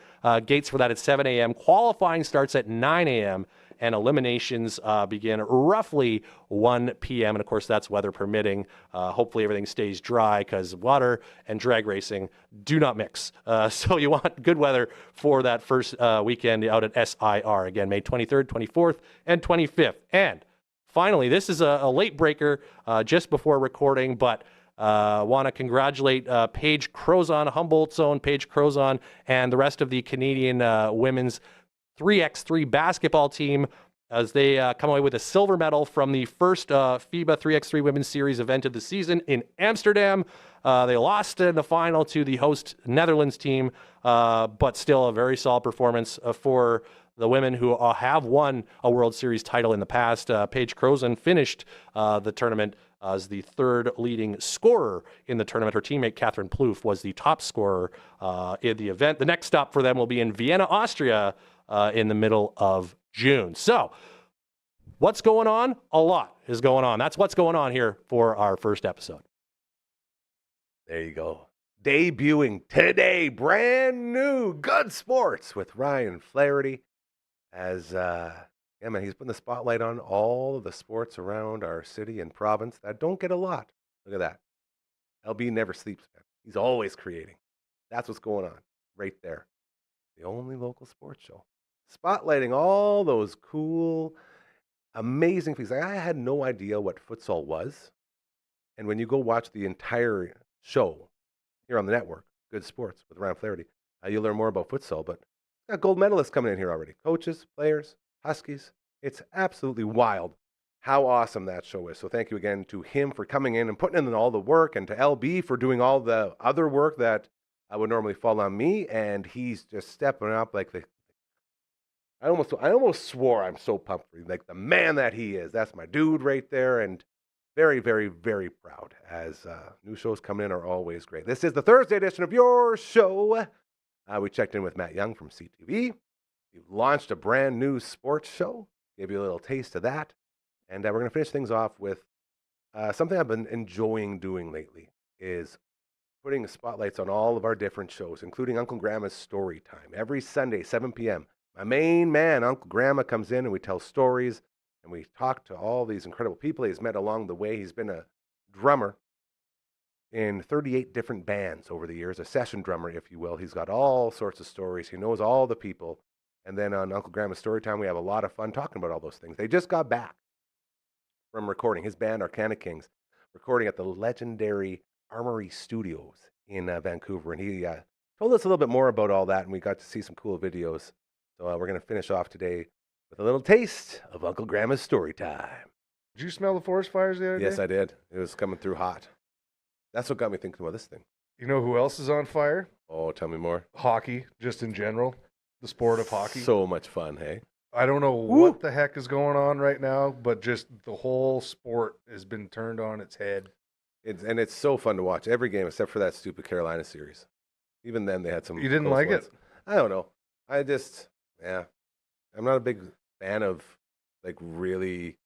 Gates for that at 7 a.m. Qualifying starts at 9 a.m. and eliminations begin roughly 1 p.m. And of course, that's weather permitting. Hopefully everything stays dry because water and drag racing do not mix. So you want good weather for that first weekend out at SIR. Again, May 23rd, 24th, and 25th. And finally, this is a late breaker just before recording, but want to congratulate Paige Crozon, Humboldt's own Paige Crozon, and the rest of the Canadian women's 3x3 basketball team. as they come away with a silver medal from the first FIBA 3x3 Women's Series event of the season in Amsterdam. They lost in the final to the host Netherlands team, but still a very solid performance for the women who have won a World Series title in the past. Paige Croson finished the tournament as the third leading scorer in the tournament. Her teammate Catherine Plouffe was the top scorer in the event. The next stop for them will be in Vienna, Austria in the middle of June. So what's going on? A lot is going on. That's what's going on here for our first episode. There you go. Debuting today, brand new Good Sports with Ryan Flaherty. As, he's putting the spotlight on all of the sports around our city and province that don't get a lot. Look at that. LB never sleeps, man. He's always creating. That's what's going on right there. The only local sports show. Spotlighting all those cool, amazing things. Like, I had no idea what futsal was. And when you go watch the entire show here on the network, Good Sports with Ryan Flaherty, you'll learn more about futsal. But got gold medalists coming in here already. Coaches, players, Huskies. It's absolutely wild how awesome that show is. So thank you again to him for coming in and putting in all the work, and to LB for doing all the other work that would normally fall on me. And he's just stepping up like I almost swore. I'm so pumped for you. Like the man that he is. That's my dude right there. And very, very, very proud, as new shows coming in are always great. This is the Thursday edition of your show. We checked in with Matt Young from CTV. He launched a brand new sports show. Gave you a little taste of that. And we're going to finish things off with something I've been enjoying doing lately, is putting spotlights on all of our different shows, including Uncle Grandma's Story Time. Every Sunday, 7 p.m., my main man, Uncle Grandma, comes in and we tell stories, and we talk to all these incredible people he's met along the way. He's been a drummer in 38 different bands over the years, a session drummer, if you will. He's got all sorts of stories. He knows all the people. And then on Uncle Grandma's Story Time, we have a lot of fun talking about all those things. They just got back from recording. His band, Arcana Kings, recording at the legendary Armory Studios in Vancouver. And he told us a little bit more about all that, and we got to see some cool videos. So we're going to finish off today with a little taste of Uncle Grandma's Story Time. Did you smell the forest fires the other day? Yes, I did. It was coming through hot. That's what got me thinking about this thing. You know who else is on fire? Oh, tell me more. Hockey, just in general. The sport of hockey. So much fun, hey? I don't know what the heck is going on right now, but just the whole sport has been turned on its head. It's so fun to watch. Every game except for that stupid Carolina series. Even then, they had some. You didn't close like ones. it? I don't know. I'm not a big fan of, like, really,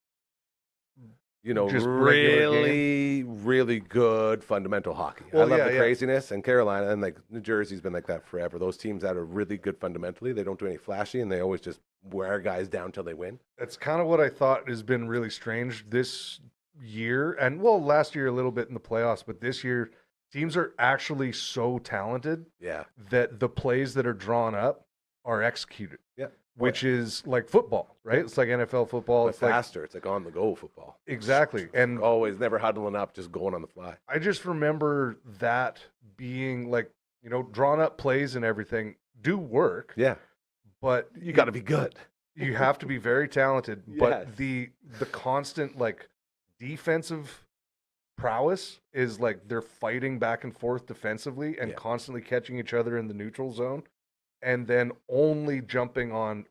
Just really, really good fundamental hockey. Well, I love yeah, the yeah. craziness, and Carolina and, like, New Jersey's been like that forever. Those teams that are really good fundamentally, they don't do any flashy, and they always just wear guys down till they win. That's kind of what I thought has been really strange this year. And, well, last year a little bit in the playoffs, but this year teams are actually so talented Yeah. that the plays that are drawn up are executed. Yeah. Which is like football, right? It's like NFL football. But It's like faster. It's like on-the-go football. exactly. And Always, never huddling up, just going on the fly. I just remember that being like, drawn up plays and everything do work, Yeah. but You got to be good. you have to be very talented. Yes. But the constant like defensive prowess is like they're fighting back and forth defensively and Yeah. constantly catching each other in the neutral zone, and then only jumping on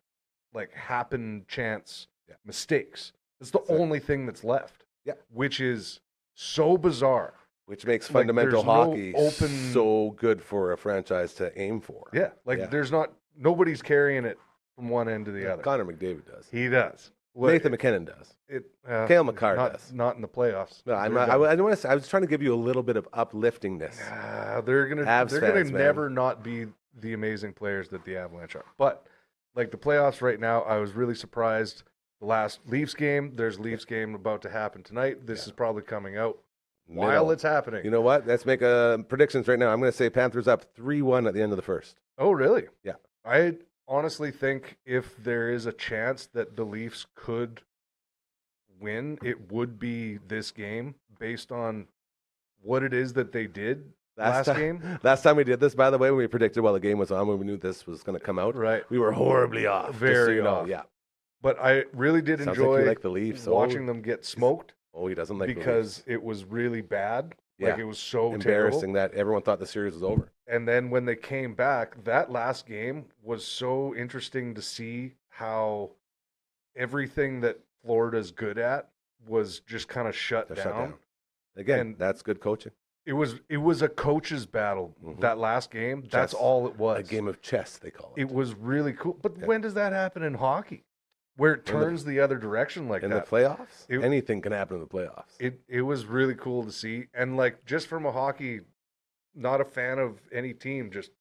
like happen chance Yeah. mistakes. It's the That's it. only thing that's left. Yeah. Which is so bizarre. Which makes Like, fundamental there's no hockey open- so good for a franchise to aim for. Yeah. Like Yeah. there's nobody's carrying it from one end to the other. Connor McDavid does. He does. Well, Nathan McKinnon does. Cale McCarr does. Not in the playoffs. No, I was trying to give you a little bit of upliftingness. They're gonna Avs fans, man. never not be the amazing players that the Avalanche are. But like the playoffs right now, I was really surprised. The last Leafs game, there's Leafs game about to happen tonight. This is probably coming out while Middle. it's happening. You know what? Let's make predictions right now. I'm going to say Panthers up 3-1 at the end of the first. Oh, really? Yeah. I honestly think if there is a chance that the Leafs could win, it would be this game based on what it is that they did last game. Last time we did this, by the way, when we predicted while the game was on, when we knew this was going to come out, Right. we were horribly off. just so Very you know. off. Yeah. But I really did Sounds like enjoy you like the Leafs. watching them get smoked Oh, he doesn't like the because Leafs. it was really bad. Yeah. Like it was so Embarrassing terrible. that everyone thought the series was over. And then when they came back, that last game was so interesting to see how everything that Florida's good at was just kind of shut They're down. shut down. Again, And that's good coaching. It was a coach's battle that last game. That's Chess. all it was. A game of chess, they call it. It was really cool. But Yeah. when does that happen in hockey? Where it turns the other direction like in that? the playoffs? It- Anything can happen in the playoffs. It was really cool to see. And like just from a hockey, not a fan of any team, just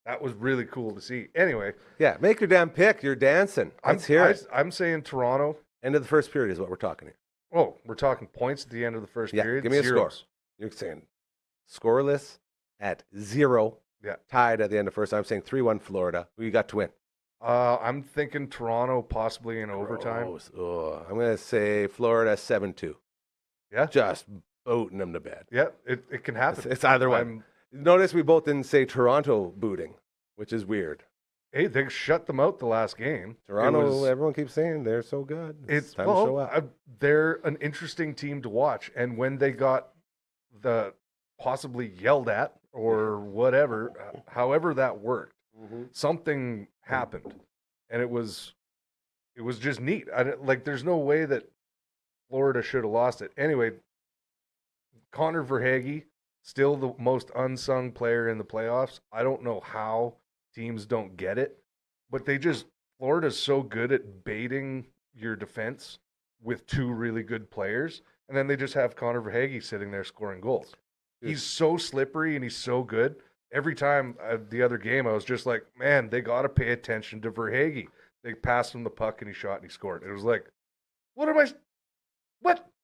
that was really cool to see. Anyway, Yeah, make your damn pick. You're dancing. Let's hear it. I'm saying Toronto. End of the first period is what we're talking here. Oh, we're talking points at the end of the first Yeah, period. give me a Zeros. score. You're saying scoreless at 0. Yeah. Tied at the end of first. I'm saying 3-1 Florida. Who you got to win? I'm thinking Toronto possibly in overtime. Gross. Ugh. I'm going to say Florida 7-2. Yeah. Just booting them to bed. Yeah, it can happen. It's either one. I'm- Notice we both didn't say Toronto booting, which is weird. Hey, they shut them out the last game. Toronto, It was- everyone keeps saying they're so good. It's time to show up. They're an interesting team to watch, and when they got the possibly yelled at or whatever, however that worked, something happened, and it was just neat. Like, there's no way that Florida should have lost it. Anyway, Connor Verhaeghe, still the most unsung player in the playoffs. I don't know how teams don't get it, but Florida's so good at baiting your defense with two really good players, and then they just have Connor Verhaeghe sitting there scoring goals. He's so slippery and he's so good. Every time the other game, I was just like, man, they got to pay attention to Verhaeghe. They passed him the puck and he shot and he scored. It was like, what? I was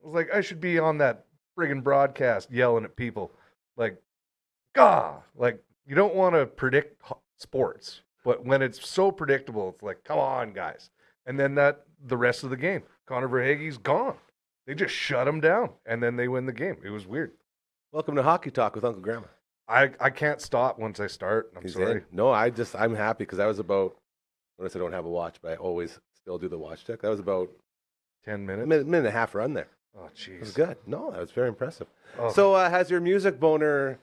like, I should be on that friggin' broadcast yelling at people. Like, gah! Like, you don't want to predict sports, but when it's so predictable, it's like, come on, guys. And then the rest of the game, Connor Verhaeghe's gone. They just shut him down, and then they win the game. It was weird. Welcome to Hockey Talk with Uncle Grandma. I can't stop once I start. I'm He's sorry. in. No, I'm happy because I was about, notice I don't have a watch, but I always still do the watch check. That was about 10 a minutes. minute and a half run there. Oh, It was jeez. good. No, that was very impressive. Oh. So has your music boner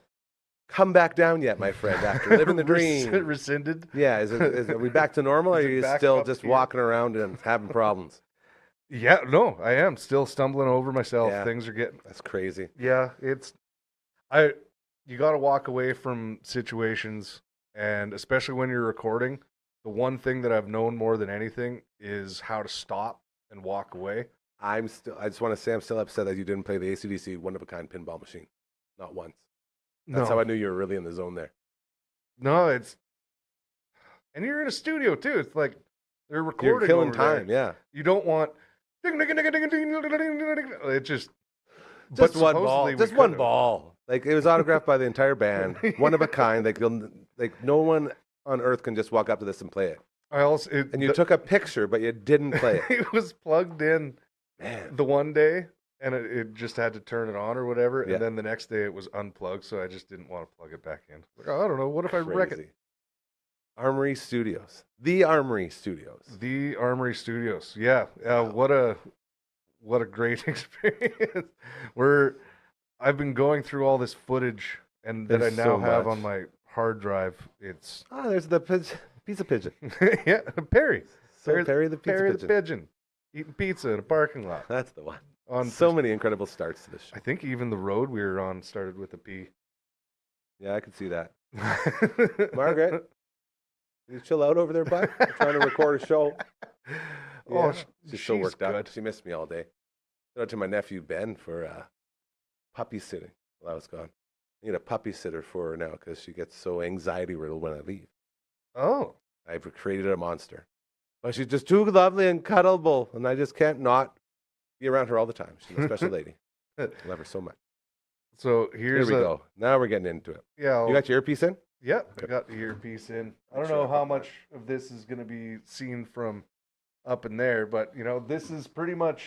come back down yet, my friend, after living the dream? Rescinded. Yeah, are we back to normal, or are Is it you back still up just here? walking around and having problems? Yeah, no, I am still stumbling over myself. Yeah. Things are getting. That's crazy. Yeah, you got to walk away from situations, and especially when you're recording, the one thing that I've known more than anything is how to stop and walk away. I just want to say I'm still upset that you didn't play the AC/DC one-of-a-kind pinball machine. Not once. That's how I knew you were really in the zone there. No, and you're in a studio too. It's like they're recording. You're killing over there. time, yeah. You don't want. It just. Just but one ball. supposedly we Just one could've. ball. Like, it was autographed by the entire band. One of a kind. Like no one on earth can just walk up to this and play it. And you took a picture, but you didn't play it. It was plugged in Man. the one day, and it just had to turn it on or whatever. Yeah. And then the next day it was unplugged, so I just didn't want to plug it back in. Like, I don't know. What if I wreck it? Crazy. Armory Studios. The Armory Studios. The Armory Studios. Yeah. What a great experience. I've been going through all this footage and that There's I now so have much. on my hard drive. It's Ah, there's the pizza pigeon. yeah, Perry. So Perry the pizza Perry pigeon. the pigeon. Eating pizza in a parking lot. That's the one. On So many incredible starts to this show. I think even the road we were on started with a P. Yeah, I could see that. Margaret, you chill out over there, bud. I'm trying to record a show. Oh, Yeah. She's so worked good. up. She missed me all day. Shout out to my nephew Ben for puppy sitting while I was gone. I need a puppy sitter for her now because she gets so anxiety riddled when I leave. Oh, I've created a monster. But she's just too lovely and cuddleable, and I just can't not be around her all the time. She's a special lady. I love her so much. so Here here's we go. Now we're getting into it. Yeah, You got your earpiece in? Yep, I got the earpiece in. I don't know how much of this is going to be seen from up in there, but this is pretty much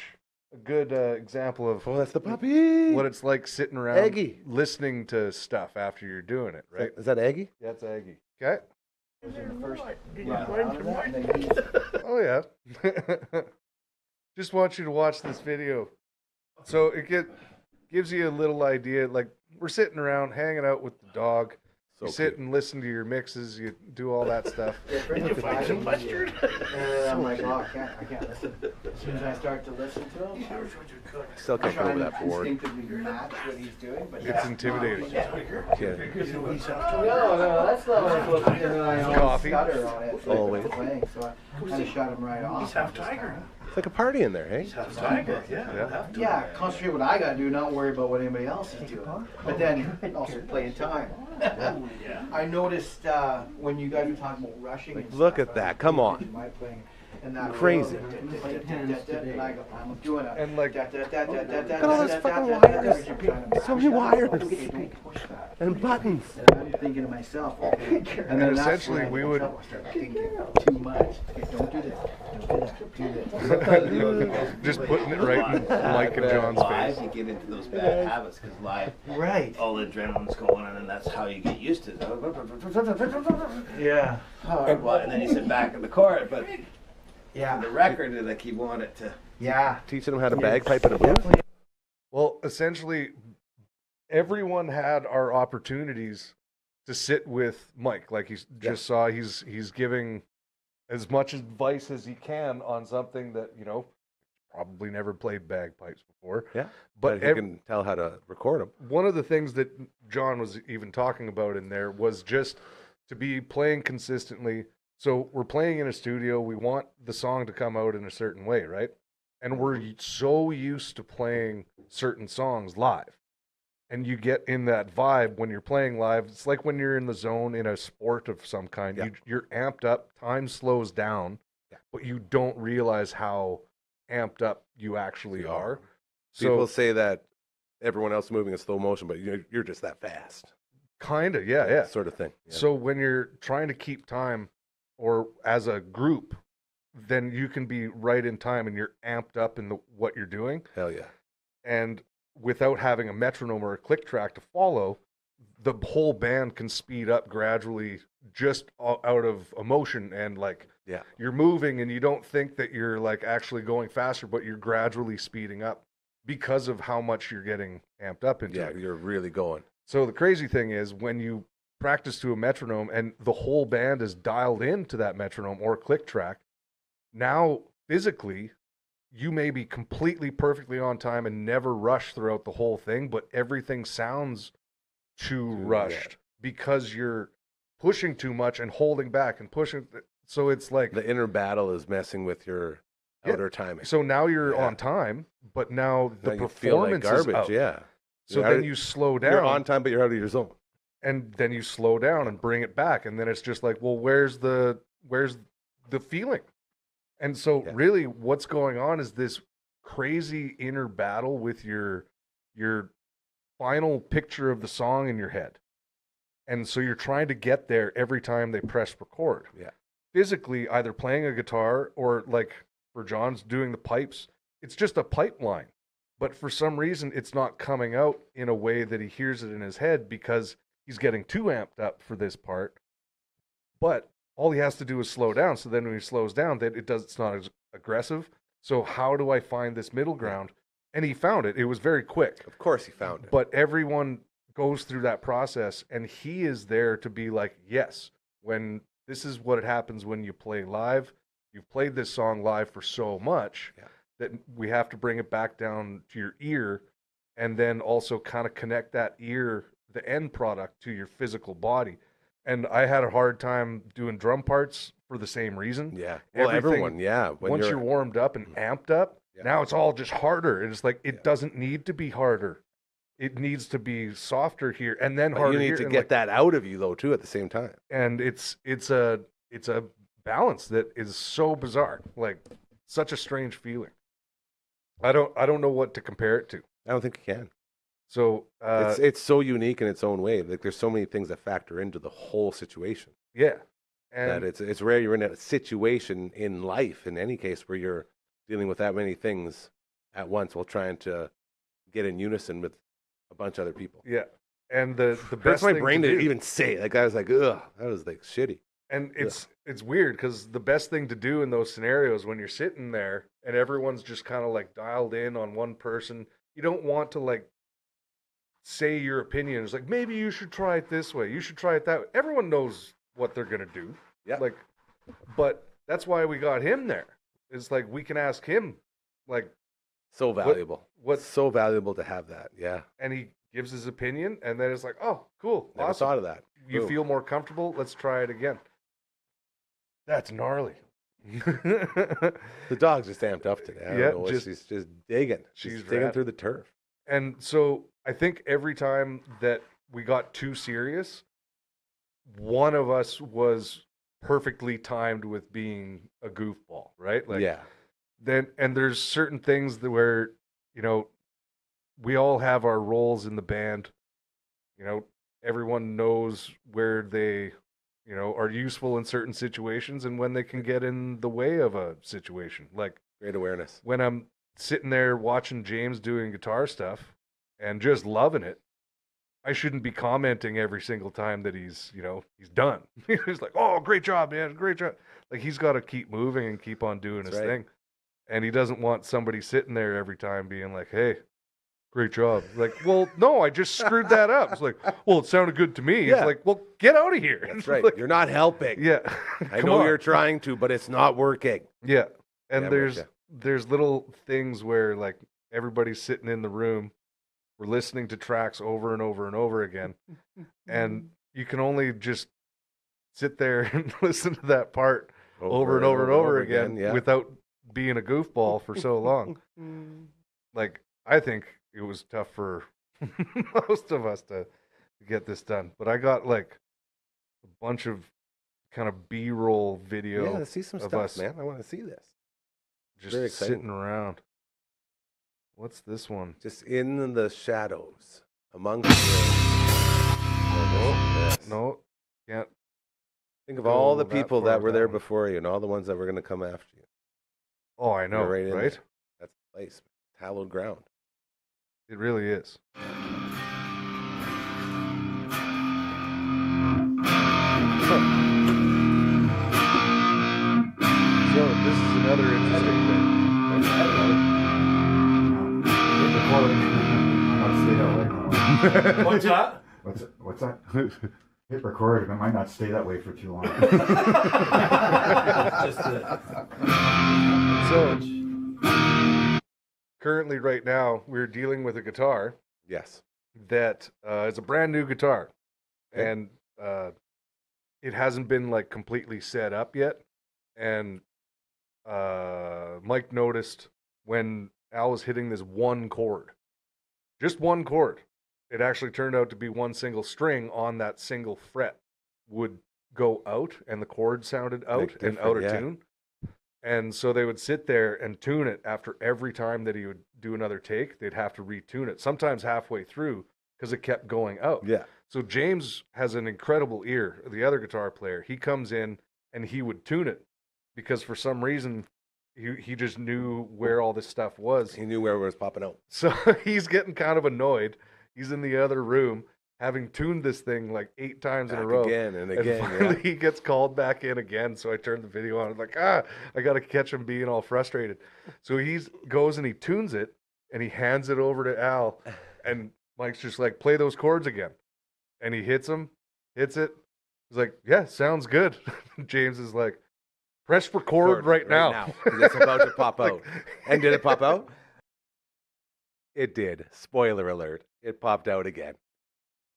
a good example of Oh, that's the puppy. what it's like sitting around Aggie. listening to stuff after you're doing it, right? Is that Aggie? That's Aggie. Okay. Oh yeah. Just want you to watch this video. So gives you a little idea. Like we're sitting around hanging out with the dog. So You sit cute. and listen to your mixes. You do all that stuff. Did you find some mustard? And I'm like, oh, I can't listen. As soon as I start to listen to him, Still can't get over that board. instinctively match what he's doing, but It's intimidating. Yeah. No, that's not what I'm supposed to do. And I always Coffee. stutter on it. Always. Playing, so I kind of shut him right off. He's half tiger. It's like a party in there, hey? Half tiger, yeah. Yeah, concentrate what I gotta do, not worry about what anybody else is doing. But then also play in time. I noticed when you guys were talking about rushing. And Look stuff, at that. Come on. My playing and that Crazy. and I go, I'm doing a And like Look at all those fucking wires. So many wires. And buttons. And I'm thinking to myself, and then essentially we would- start thinking too much. Okay, don't do this. Don't do this. just putting it right in Mike and John's Live, face. you get into those bad habits because live, Right. all the adrenaline's going on, and that's how you get used to it. Yeah. And then you sit back in the court, but Yeah. the record, like you want it to. Yeah. Teaching them how to bagpipe and a blues. Well, essentially, everyone had our opportunities to sit with Mike. Like he's just saw, he's giving as much advice as he can on something that probably never played bagpipes before. Yeah. But But you can tell how to record them. one of the things that John was even talking about in there was just to be playing consistently. So we're playing in a studio. We want the song to come out in a certain way, right? And we're so used to playing certain songs live. And you get in that vibe when you're playing live. It's like when you're in the zone in a sport of some kind. Yeah. You're amped up. Time slows down, but you don't realize how amped up you actually You are. are. People So say that everyone else is moving in slow motion, but you're just that fast. kind of, yeah. Sort of thing. Yeah. So when you're trying to keep time or as a group, then you can be right in time and you're amped up in what you're doing. Hell yeah. And without having a metronome or a click track to follow, the whole band can speed up gradually just out of emotion. And like Yeah. you're moving and you don't think that you're like actually going faster, but you're gradually speeding up because of how much you're getting amped up into Yeah, it. you're really going. So the crazy thing is when you practice to a metronome and the whole band is dialed into that metronome or click track, now physically you may be completely perfectly on time and never rush throughout the whole thing, but everything sounds too rushed because you're pushing too much and holding back and pushing. So it's like The inner battle is messing with your outer timing. so now you're Yeah. on time, but now the Then you feel like performance is garbage. out. Yeah. So You're then out- you slow down. You're on time, but you're out of your zone. And then you slow down and bring it back, and then it's just like, well, where's the feeling? And so Yeah. really what's going on is this crazy inner battle with your final picture of the song in your head. And so you're trying to get there every time they press record. Yeah. Physically, either playing a guitar or like for John's doing the pipes, it's just a pipeline. But for some reason, it's not coming out in a way that he hears it in his head because he's getting too amped up for this part. But all he has to do is slow down. So then when he slows down, then it's not as aggressive. So how do I find this middle ground? And he found it. It was very quick. Of course he found it. But everyone goes through that process, and he is there to be like, yes, when this is what happens when you play live. You've played this song live for so much that we have to bring it back down to your ear, and then also kind of connect that ear, the end product, to your physical body. And I had a hard time doing drum parts for the same reason. Yeah. Well, everyone, yeah. When Once you're warmed up and amped up, now it's all just harder. And it's like, it doesn't need to be harder. It needs to be softer here and then But harder you need here. to And get like, that out of you though too at the same time. and it's a balance that is so bizarre, like such a strange feeling. I don't know what to compare it to. I don't think you can. So It's so unique in its own way. Like there's so many things that factor into the whole situation. yeah, That and it's rare you're in a situation in life in any case where you're dealing with that many things at once while trying to get in unison with a bunch of other people. yeah, and the That's best my thing brain to to do- even say. Like I was like, ugh, that was like shitty. And it's weird because the best thing to do in those scenarios when you're sitting there and everyone's just kind of like dialed in on one person, you don't want to like say your opinion. It's like, maybe you should try it this way. You should try it that way. Everyone knows what they're going to do. Yeah. Like, but that's why we got him there. It's like, we can ask him, like, So valuable. What's so valuable to have that? Yeah. And he gives his opinion, and then it's like, oh, cool, Never awesome. thought of that. You Boom. feel more comfortable? Let's try it again. That's gnarly. The dog's just amped up today. I don't know what she's just digging. She's digging through the turf. And so I think every time that we got too serious, one of us was perfectly timed with being a goofball, right? Like, yeah. Then, and there's certain things that where, you know, we all have our roles in the band. You know, everyone knows where they, you know, are useful in certain situations and when they can get in the way of a situation. Like, great awareness. When I'm sitting there watching James doing guitar stuff and just loving it, I shouldn't be commenting every single time that he's, you know, he's done. He's like, oh, great job, man, great job. Like, he's got to keep moving and keep on doing his thing. And he doesn't want somebody sitting there every time being like, hey, great job. Like, well, no, I just screwed that up. It's like, well, it sounded good to me. Yeah. It's like, well, get out of here. That's right. Like, you're not helping. Yeah. I know you're trying to, but it's not working. Yeah. And Yeah, there's little things where, like, everybody's sitting in the room, we're listening to tracks over and over and over again, and you can only just sit there and listen to that part over and over again without being a goofball for so long. Like, I think it was tough for most of us to get this done, but I got like a bunch of kind of B-roll video. Yeah, let's see some of stuff, us man. I want to see this. Just sitting around. What's this one? Just in the shadows, amongst the... No, can't. Think of all the people that were there before you and all the ones that were going to come after you. Oh, I know, right? Right? That's the place. It's hallowed ground. It really is. So this is another interesting thing. What's that? What's that? Hit record, it might not stay that way for too long. So currently, right now, we're dealing with a guitar. Yes. That is a brand new guitar, okay. And it hasn't been like completely set up yet. And Mike noticed when Al was hitting this one chord, just one chord. It actually turned out to be one single string on that single fret would go out, and the chord sounded out and out of tune. And so they would sit there and tune it after every time that he would do another take. They'd have to retune it, sometimes halfway through, because it kept going out. Yeah. So James has an incredible ear, the other guitar player. He comes in and he would tune it because for some reason he just knew where all this stuff was. He knew where it was popping out. So he's getting kind of annoyed. He's in the other room, having tuned this thing like 8 times in a row. Again and again. And finally he gets called back in again. So I turned the video on. I'm like, I got to catch him being all frustrated. So he goes and he tunes it, and he hands it over to Al. And Mike's just like, play those chords again. And he hits it. He's like, yeah, sounds good. James is like, press record right now. It's about to pop out. And did it pop out? It did. Spoiler alert. It popped out again.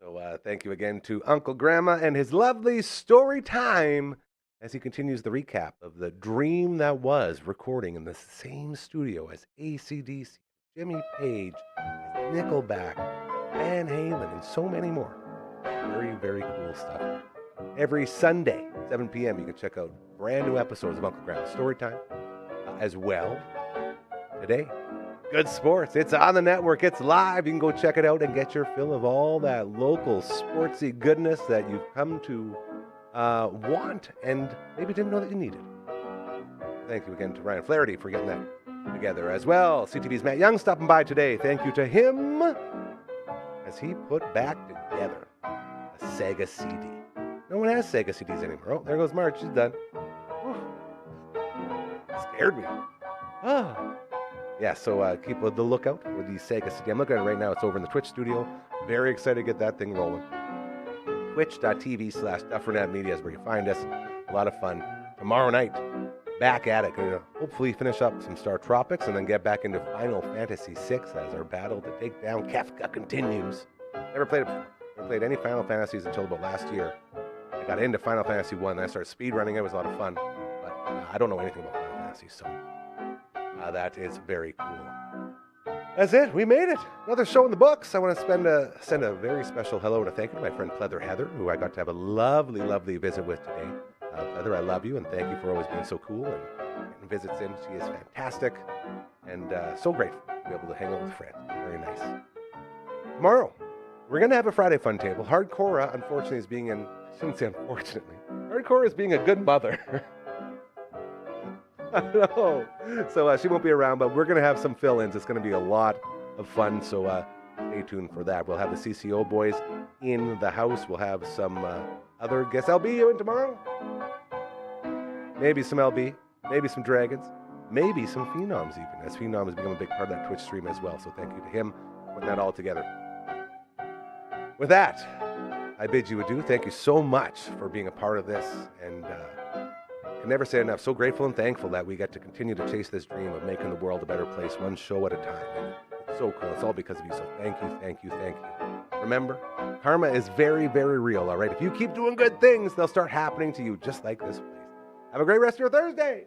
So thank you again to Uncle Grandma and his lovely story time as he continues the recap of the dream that was recording in the same studio as AC/DC, Jimmy Page, Nickelback, Van Halen, and so many more. Very, very cool stuff. Every Sunday, 7 p.m., you can check out brand new episodes of Uncle Grandma's Storytime as well. Today, Good Sports. It's on the network. It's live. You can go check it out and get your fill of all that local sportsy goodness that you've come to want and maybe didn't know that you needed. Thank you again to Ryan Flaherty for getting that together as well. CTV's Matt Young stopping by today. Thank you to him as he put back together a Sega CD. No one has Sega CDs anymore. Oh, there goes Marge. She's done. Whew. Scared me. Ah. Yeah, so keep the lookout for the Sega CD. I'm looking at it right now. It's over in the Twitch studio. Very excited to get that thing rolling. Twitch.tv/Dufferin Ave Media is where you find us. A lot of fun. Tomorrow night, back at it. Gonna hopefully finish up some Star Tropics and then get back into Final Fantasy VI as our battle to take down Kefka continues. Never played any Final Fantasies until about last year. I got into Final Fantasy 1, then I started speedrunning. It was a lot of fun. But I don't know anything about Final Fantasy, so that is very cool. That's it. We made it. Another show in the books. I want to send a very special hello and a thank you to my friend Pleather Heather, who I got to have a lovely, lovely visit with today. Pleather, I love you, and thank you for always being so cool and getting visits in. She is fantastic, and so grateful to be able to hang out with friends. Very nice. Tomorrow, we're going to have a Friday Fun Table. Hardcore, unfortunately, is being I shouldn't say unfortunately. Hardcore is being a good mother. I know. So she won't be around, but we're going to have some fill-ins. It's going to be a lot of fun, so stay tuned for that. We'll have the CCO boys in the house. We'll have some other guests. LB, you in tomorrow? Maybe some LB. Maybe some Dragons. Maybe some Phenoms even, as Phenom has become a big part of that Twitch stream as well. So thank you to him for putting that all together. With that, I bid you adieu. Thank you so much for being a part of this, and I can never say enough. So grateful and thankful that we get to continue to chase this dream of making the world a better place, one show at a time. And it's so cool. It's all because of you. So thank you, thank you, thank you. Remember, karma is very, very real. All right. If you keep doing good things, they'll start happening to you just like this place. Have a great rest of your Thursday.